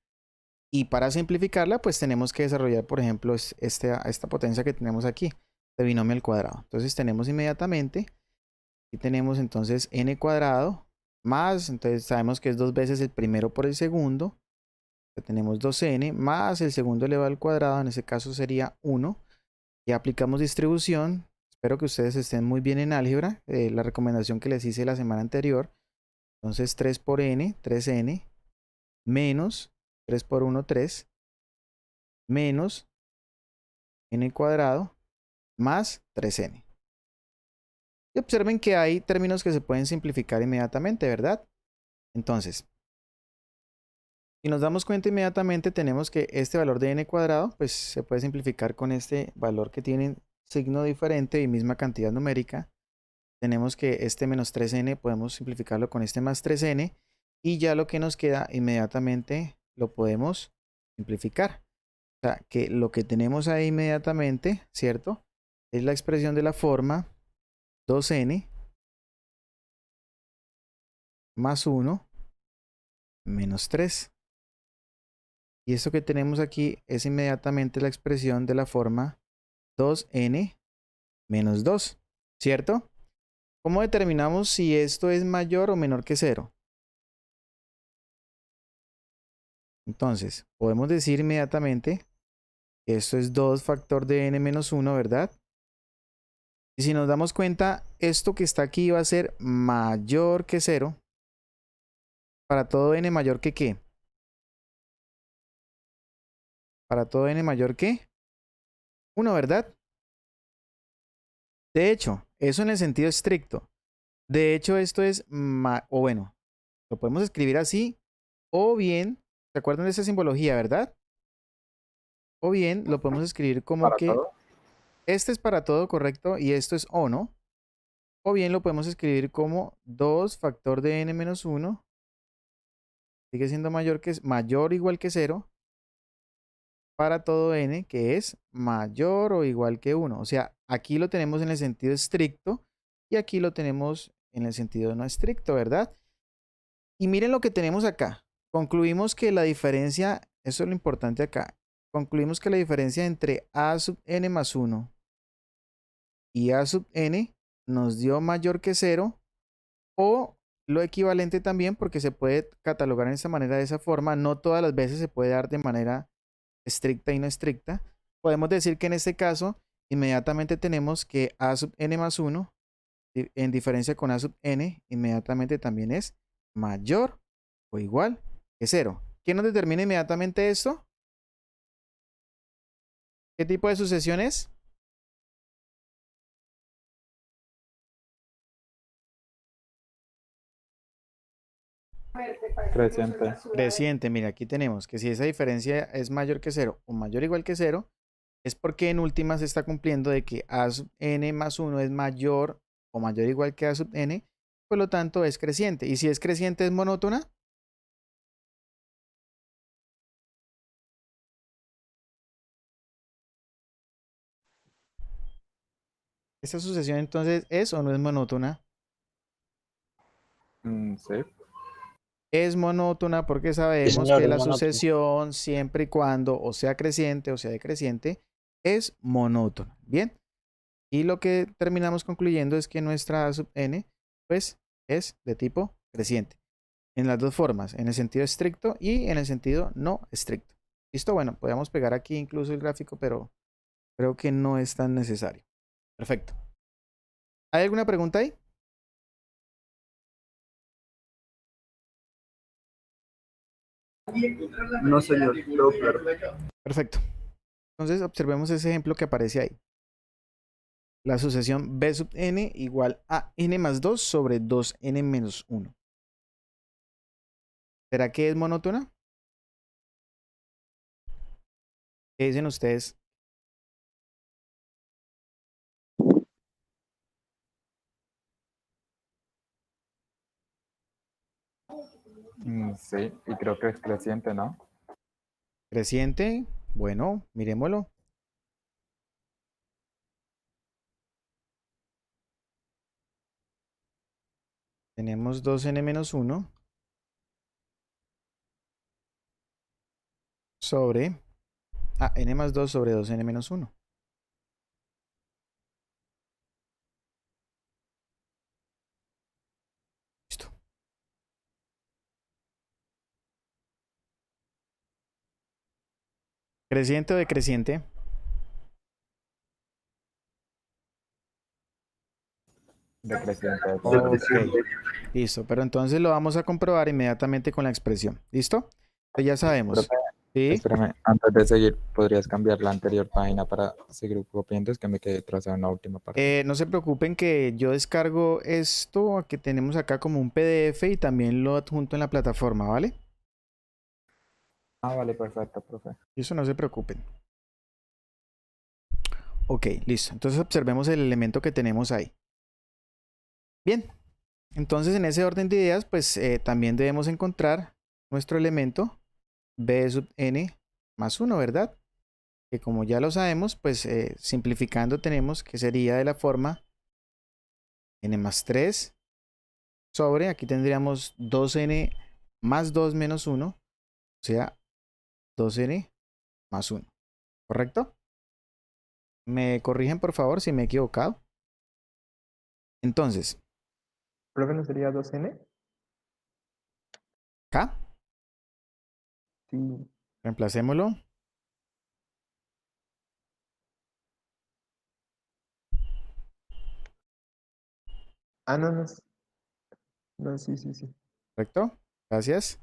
Y para simplificarla, pues tenemos que desarrollar, por ejemplo, esta potencia que tenemos aquí, de binomio al cuadrado. Entonces tenemos inmediatamente, aquí tenemos entonces n cuadrado más, entonces sabemos que es 2 veces el primero por el segundo. Tenemos 2n más el segundo elevado al cuadrado, en ese caso sería 1. Ya aplicamos distribución. Espero que ustedes estén muy bien en álgebra, la recomendación que les hice la semana anterior. Entonces 3 por n, 3n, menos 3 por 1, 3, menos n cuadrado más 3n. Y observen que hay términos que se pueden simplificar inmediatamente, ¿verdad? Entonces, si nos damos cuenta inmediatamente, tenemos que este valor de n cuadrado, pues se puede simplificar con este valor que tiene signo diferente y misma cantidad numérica. Tenemos que este menos 3n podemos simplificarlo con este más 3n y ya lo que nos queda inmediatamente lo podemos simplificar. O sea, que lo que tenemos ahí inmediatamente, ¿cierto? Es la expresión de la forma 2n más 1 menos 3. Y esto que tenemos aquí es inmediatamente la expresión de la forma 2n menos 2, ¿cierto? ¿Cómo determinamos si esto es mayor o menor que 0? Entonces, podemos decir inmediatamente que esto es 2 factor de n menos 1, ¿verdad? Y si nos damos cuenta, esto que está aquí va a ser mayor que 0. Para todo n mayor que ¿qué? Para todo n mayor que 1, ¿verdad? De hecho, eso en el sentido estricto. De hecho, esto es, o bueno, lo podemos escribir así, o bien, ¿se acuerdan de esa simbología, verdad? O bien lo podemos escribir como ¿Para que todo? este es para todo, correcto, y esto es o, ¿no? O bien lo podemos escribir como 2 factor de n menos 1 sigue siendo mayor o igual que 0 para todo n que es mayor o igual que 1. O sea, aquí lo tenemos en el sentido estricto y aquí lo tenemos en el sentido no estricto, ¿verdad? Y miren lo que tenemos acá. Concluimos que la diferencia, eso es lo importante acá, concluimos que la diferencia entre a sub n más 1 y a sub n nos dio mayor que 0 o lo equivalente también, porque se puede catalogar en esta manera, de esa forma. No todas las veces se puede dar de manera estricta y no estricta. Podemos decir que en este caso inmediatamente tenemos que a sub n más 1 en diferencia con a sub n inmediatamente también es mayor o igual que 0. ¿Quién nos determina inmediatamente esto? ¿Qué tipo de sucesión es? Creciente. Creciente, mira, aquí tenemos que si esa diferencia es mayor que 0 o mayor o igual que 0, es porque en última se está cumpliendo de que a sub n más 1 es mayor o mayor o igual que a sub n, por lo tanto es creciente. Y si es creciente, ¿es monótona? ¿Esta sucesión entonces es o no es monótona? Sí. Es monótona porque Sí, sabemos señor, que es la monótono. sucesión, siempre y cuando o sea creciente o sea decreciente, es monótona. Bien. Y lo que terminamos concluyendo es que nuestra a sub n, pues, es de tipo creciente. En las dos formas, en el sentido estricto y en el sentido no estricto. ¿Listo? Bueno, podemos pegar aquí incluso el gráfico, pero creo que no es tan necesario. Perfecto. ¿Hay alguna pregunta ahí? No, señor, todo claro. Perfecto. Entonces observemos ese ejemplo que aparece ahí. La sucesión b sub n igual a n más 2 sobre 2n menos 1. ¿Será que es monótona? ¿Qué dicen ustedes? Sí, y creo que es creciente, ¿no? Creciente. Bueno, miremoslo. Tenemos 2n menos 1 sobre n más 2 sobre 2n menos 1. Listo. ¿Creciente o decreciente? Decreciente. Ok, listo. Pero entonces lo vamos a comprobar inmediatamente con la expresión. ¿Listo? Pues ya sabemos. Profe, ¿Sí? espérame, antes de seguir, ¿podrías cambiar la anterior página para seguir copiando? Es que me quedé trazado en la última parte. No se preocupen que yo descargo esto que tenemos acá como un PDF y también lo adjunto en la plataforma, ¿vale? Ah, vale, perfecto, profe. Eso no se preocupen. Ok, listo. Entonces observemos el elemento que tenemos ahí. Bien, entonces en ese orden de ideas, pues también debemos encontrar nuestro elemento b sub n más 1, ¿verdad? Que como ya lo sabemos, pues simplificando tenemos que sería de la forma n más 3 sobre, aquí tendríamos 2n más 2 menos 1, o sea, 2n más 1, ¿correcto? ¿Me corrigen por favor si me he equivocado? Entonces, ¿Profe no sería 2n? acá, Sí. reemplacémoslo. Ah, no, no. No, sí, sí, sí. ¿Correcto? Gracias.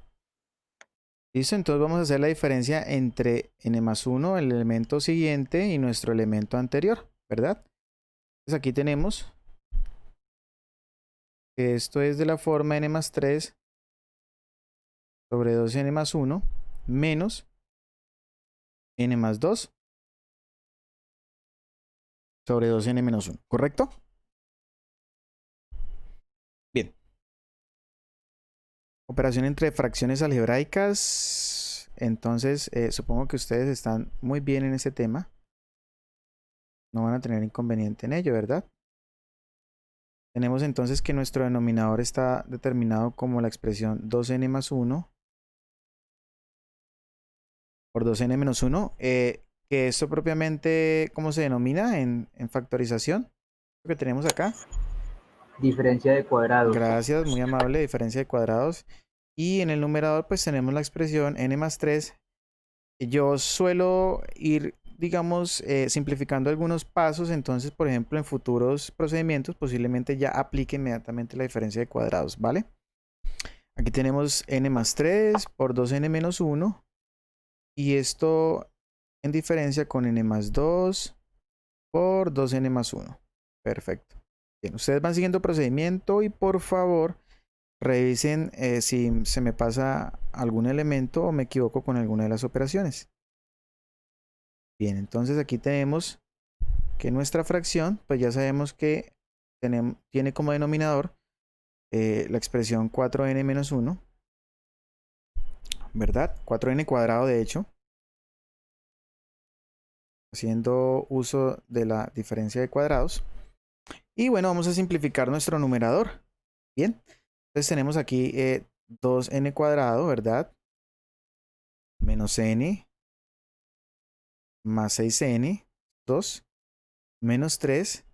Listo, entonces vamos a hacer la diferencia entre n más 1, el elemento siguiente, y nuestro elemento anterior, ¿verdad? Entonces aquí tenemos que esto es de la forma n más 3 sobre 2n más 1 menos n más 2 sobre 2n menos 1, ¿correcto? Bien. Operación entre fracciones algebraicas. Entonces, supongo que ustedes están muy bien en ese tema. No van a tener inconveniente en ello, ¿verdad? Tenemos entonces que nuestro denominador está determinado como la expresión 2n más 1 por 2n menos 1. Que esto propiamente, ¿cómo se denomina en factorización? Lo que tenemos acá. Diferencia de cuadrados. Gracias, muy amable, diferencia de cuadrados. Y en el numerador pues tenemos la expresión n más 3. Yo suelo ir, digamos, simplificando algunos pasos. Entonces, por ejemplo, en futuros procedimientos posiblemente ya aplique inmediatamente la diferencia de cuadrados, ¿vale? Aquí tenemos n más 3 por 2n menos 1. Y esto en diferencia con n más 2 por 2n más 1. Perfecto. Bien, ustedes van siguiendo procedimiento y por favor Revisen si se me pasa algún elemento o me equivoco con alguna de las operaciones. Bien, entonces aquí tenemos que nuestra fracción, pues ya sabemos que tiene como denominador la expresión 4n menos 1, ¿verdad? 4n cuadrado, de hecho, haciendo uso de la diferencia de cuadrados. Y bueno, vamos a simplificar nuestro numerador. Bien, entonces tenemos aquí 2n cuadrado, ¿verdad? Menos n más 6n, 2, menos 3.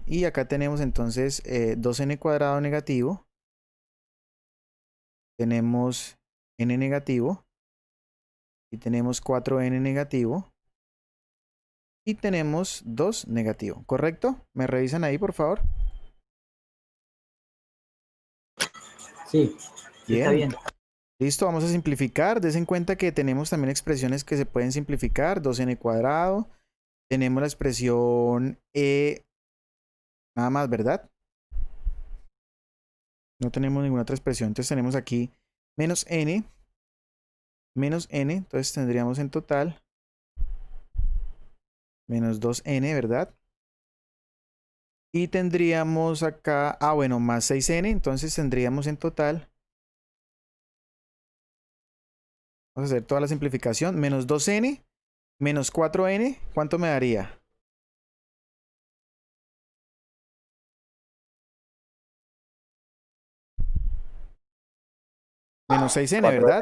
Y acá tenemos entonces 2n cuadrado negativo. Tenemos n negativo. Y tenemos 4n negativo. Y tenemos 2 negativo. ¿Correcto? ¿Me revisan ahí, por favor? Sí, está bien. Listo, vamos a simplificar. Des en cuenta que tenemos también expresiones que se pueden simplificar. 2n cuadrado. Tenemos la expresión nada más, ¿verdad? No tenemos ninguna otra expresión. Entonces tenemos aquí menos n. Menos n. Entonces tendríamos en total menos 2n, ¿verdad? Y tendríamos acá, bueno, más 6n. Entonces tendríamos en total, vamos a hacer toda la simplificación, menos 2n, menos 4n, ¿cuánto me daría? Menos 6n, ¿verdad?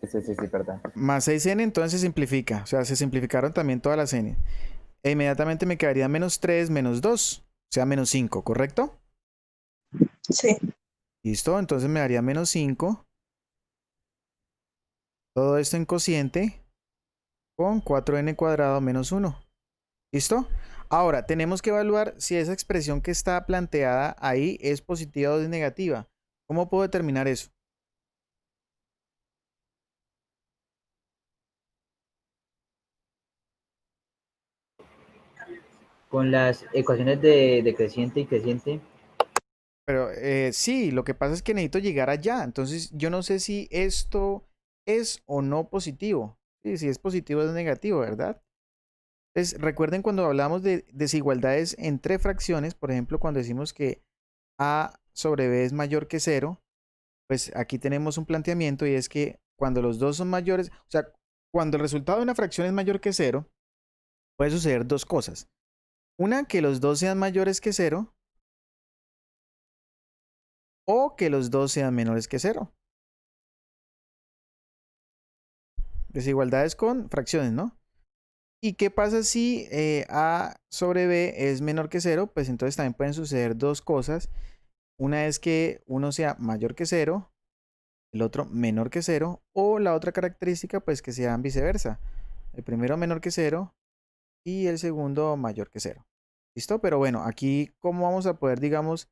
Sí, perdón. Más 6n, entonces se simplifica. O sea, se simplificaron también todas las n. E inmediatamente me quedaría menos 3, menos 2. O sea, menos 5, ¿correcto? Sí. Listo, entonces me daría menos 5. Todo esto en cociente con 4n cuadrado menos 1. ¿Listo? Ahora, tenemos que evaluar si esa expresión que está planteada ahí es positiva o es negativa. ¿Cómo puedo determinar eso? Con las ecuaciones de decreciente y creciente. Pero sí, lo que pasa es que necesito llegar allá. Entonces, yo no sé si esto es o no positivo. Sí, si es positivo o es negativo, ¿verdad? Entonces, recuerden cuando hablamos de desigualdades entre fracciones, por ejemplo, cuando decimos que a sobre b es mayor que 0, pues aquí tenemos un planteamiento y es que cuando los dos son mayores, o sea, cuando el resultado de una fracción es mayor que 0, puede suceder dos cosas. Una, que los dos sean mayores que 0 o que los dos sean menores que 0. Desigualdades con fracciones, ¿no? ¿Y qué pasa si a sobre b es menor que 0? Pues entonces también pueden suceder dos cosas. Una es que uno sea mayor que 0, el otro menor que 0, o la otra característica pues que sean viceversa. El primero menor que 0 y el segundo mayor que 0. ¿Listo? Pero bueno, aquí ¿cómo vamos a poder, digamos,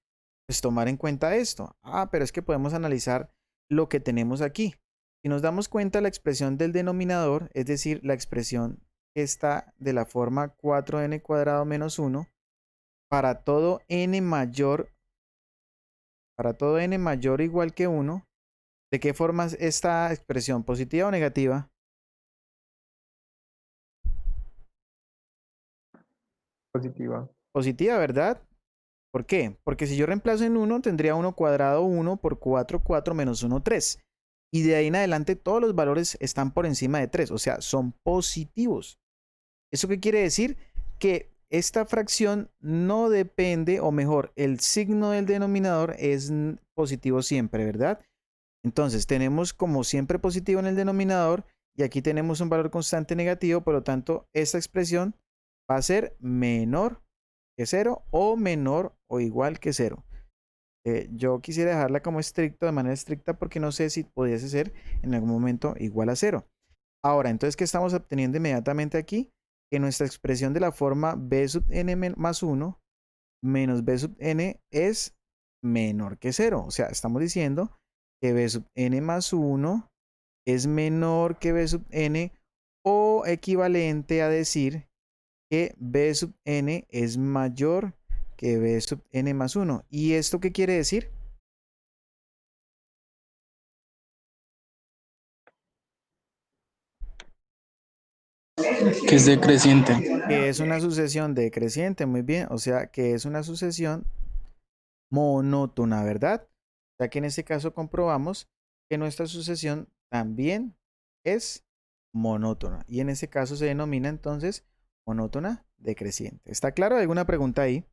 pues tomar en cuenta esto? Pero es que podemos analizar lo que tenemos aquí. Si nos damos cuenta, la expresión del denominador, es decir, la expresión que está de la forma 4n cuadrado menos 1, para todo n mayor o igual que 1, ¿de qué forma es esta expresión? ¿Positiva o negativa? Positiva. Positiva, ¿verdad? ¿Por qué? Porque si yo reemplazo en 1, tendría 1 cuadrado 1 por 4, 4 menos 1, 3. Y de ahí en adelante todos los valores están por encima de 3, o sea, son positivos. ¿Eso qué quiere decir? Que esta fracción no depende, o mejor, el signo del denominador es positivo siempre, ¿verdad? Entonces tenemos como siempre positivo en el denominador y aquí tenemos un valor constante negativo, por lo tanto esta expresión va a ser menor que 0 o menor o igual que 0. Yo quisiera dejarla como estricto, de manera estricta, porque no sé si pudiese ser en algún momento igual a 0. Ahora, entonces, ¿qué estamos obteniendo inmediatamente aquí? Que nuestra expresión de la forma b sub n más 1 menos b sub n es menor que 0. O sea, estamos diciendo que b sub n más 1 es menor que b sub n, o equivalente a decir que b sub n es mayor que b sub n más 1. ¿Y esto qué quiere decir? Que es decreciente. Que es una sucesión decreciente, muy bien. O sea, que es una sucesión monótona, ¿verdad? O sea que en este caso comprobamos que nuestra sucesión también es monótona. Y en este caso se denomina entonces monótona decreciente. ¿Está claro? ¿Alguna pregunta ahí?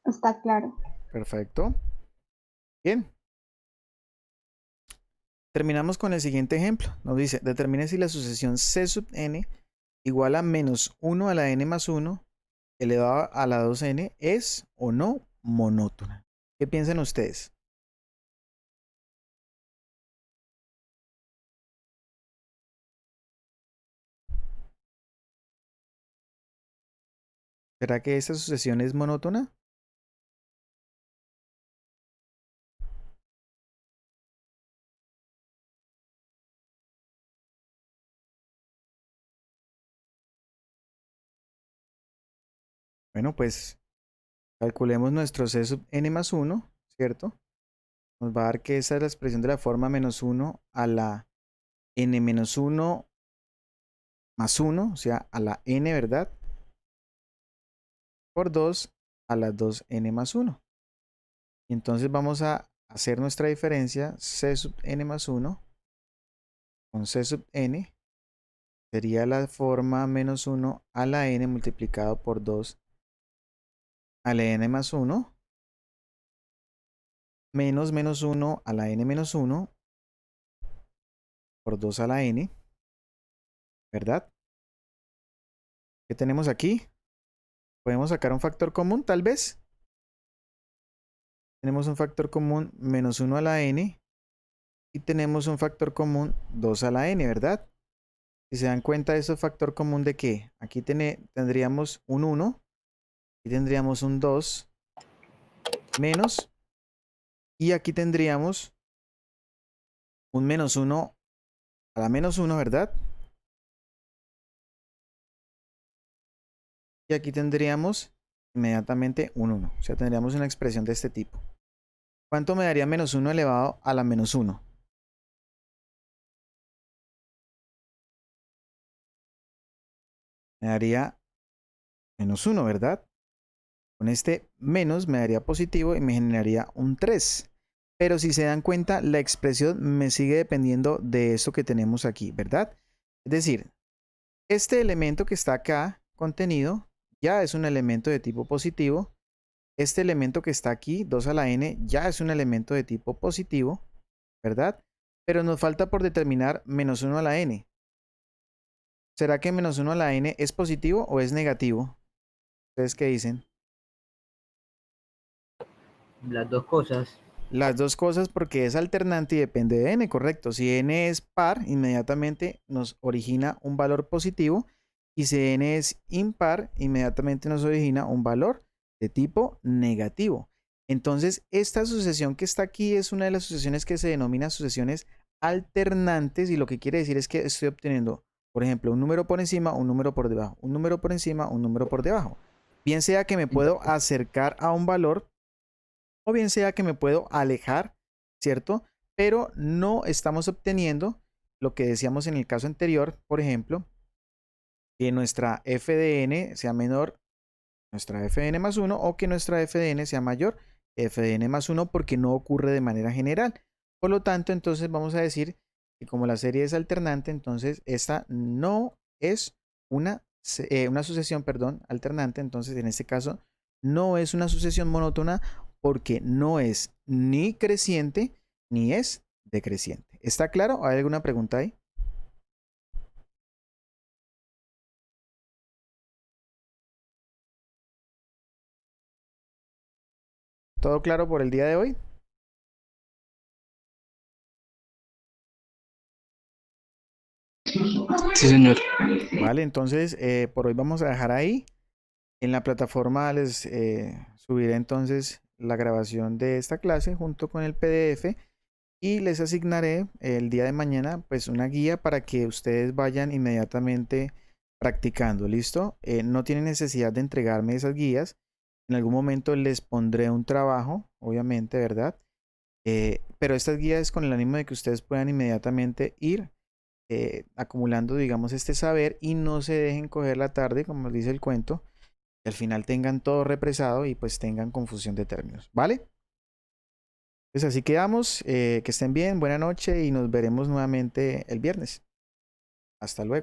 Está claro. Perfecto. Bien. Terminamos con el siguiente ejemplo. Nos dice, determine si la sucesión C sub n igual a menos 1 a la n más 1 elevado a la 2n es o no monótona. ¿Qué piensan ustedes? ¿Será que esta sucesión es monótona? Bueno, pues calculemos nuestro C sub n más 1, ¿cierto? Nos va a dar que esa es la expresión de la forma menos 1 a la n menos 1 más 1, o sea, a la n, ¿verdad? Por 2 a la 2n más 1. Y entonces vamos a hacer nuestra diferencia C sub n más 1 con C sub n. Sería la forma menos 1 a la n multiplicado por 2 a la n más 1 menos menos 1 a la n menos 1 por 2 a la n, ¿verdad? ¿Qué tenemos aquí? ¿Podemos sacar un factor común, tal vez? Tenemos un factor común menos 1 a la n y tenemos un factor común 2 a la n, ¿verdad? Si se dan cuenta, ¿eso es factor común de qué? Aquí tendríamos un 1 y tendríamos un 2 menos, y aquí tendríamos un menos 1 a la menos 1, ¿verdad? Y aquí tendríamos inmediatamente un 1. O sea, tendríamos una expresión de este tipo. ¿Cuánto me daría menos 1 elevado a la menos 1? Me daría menos 1, ¿verdad? Con este menos me daría positivo y me generaría un 3. Pero si se dan cuenta, la expresión me sigue dependiendo de esto que tenemos aquí, ¿verdad? Es decir, este elemento que está acá contenido ya es un elemento de tipo positivo. Este elemento que está aquí, 2 a la n, ya es un elemento de tipo positivo, ¿verdad? Pero nos falta por determinar menos 1 a la n. ¿Será que menos 1 a la n es positivo o es negativo? ¿Ustedes qué dicen? Las dos cosas. Las dos cosas, porque es alternante y depende de n, correcto. Si n es par, inmediatamente nos origina un valor positivo. Y si n es impar, inmediatamente nos origina un valor de tipo negativo. Entonces, esta sucesión que está aquí es una de las sucesiones que se denomina sucesiones alternantes. Y lo que quiere decir es que estoy obteniendo, por ejemplo, un número por encima, un número por debajo, un número por encima, un número por debajo. Bien sea que me puedo acercar a un valor, o bien sea que me puedo alejar, ¿cierto? Pero no estamos obteniendo lo que decíamos en el caso anterior, por ejemplo, que nuestra f de n sea menor nuestra f de n más 1 o que nuestra f de n sea mayor f de n más 1, porque no ocurre de manera general. Por lo tanto, entonces vamos a decir que como la serie es alternante, entonces esta no es una sucesión, perdón, alternante. Entonces, en este caso, no es una sucesión monótona porque no es ni creciente ni es decreciente. ¿Está claro? ¿Hay alguna pregunta ahí? ¿Todo claro por el día de hoy? Sí, señor. Vale, entonces por hoy vamos a dejar ahí. En la plataforma les subiré entonces la grabación de esta clase junto con el PDF y les asignaré el día de mañana pues una guía para que ustedes vayan inmediatamente practicando. ¿Listo? No tienen necesidad de entregarme esas guías. En algún momento les pondré un trabajo, obviamente, ¿verdad? Pero estas guías es con el ánimo de que ustedes puedan inmediatamente ir acumulando, digamos, este saber y no se dejen coger la tarde, como dice el cuento, y al final tengan todo represado y pues tengan confusión de términos, ¿vale? Pues así quedamos, que estén bien, buena noche y nos veremos nuevamente el viernes. Hasta luego.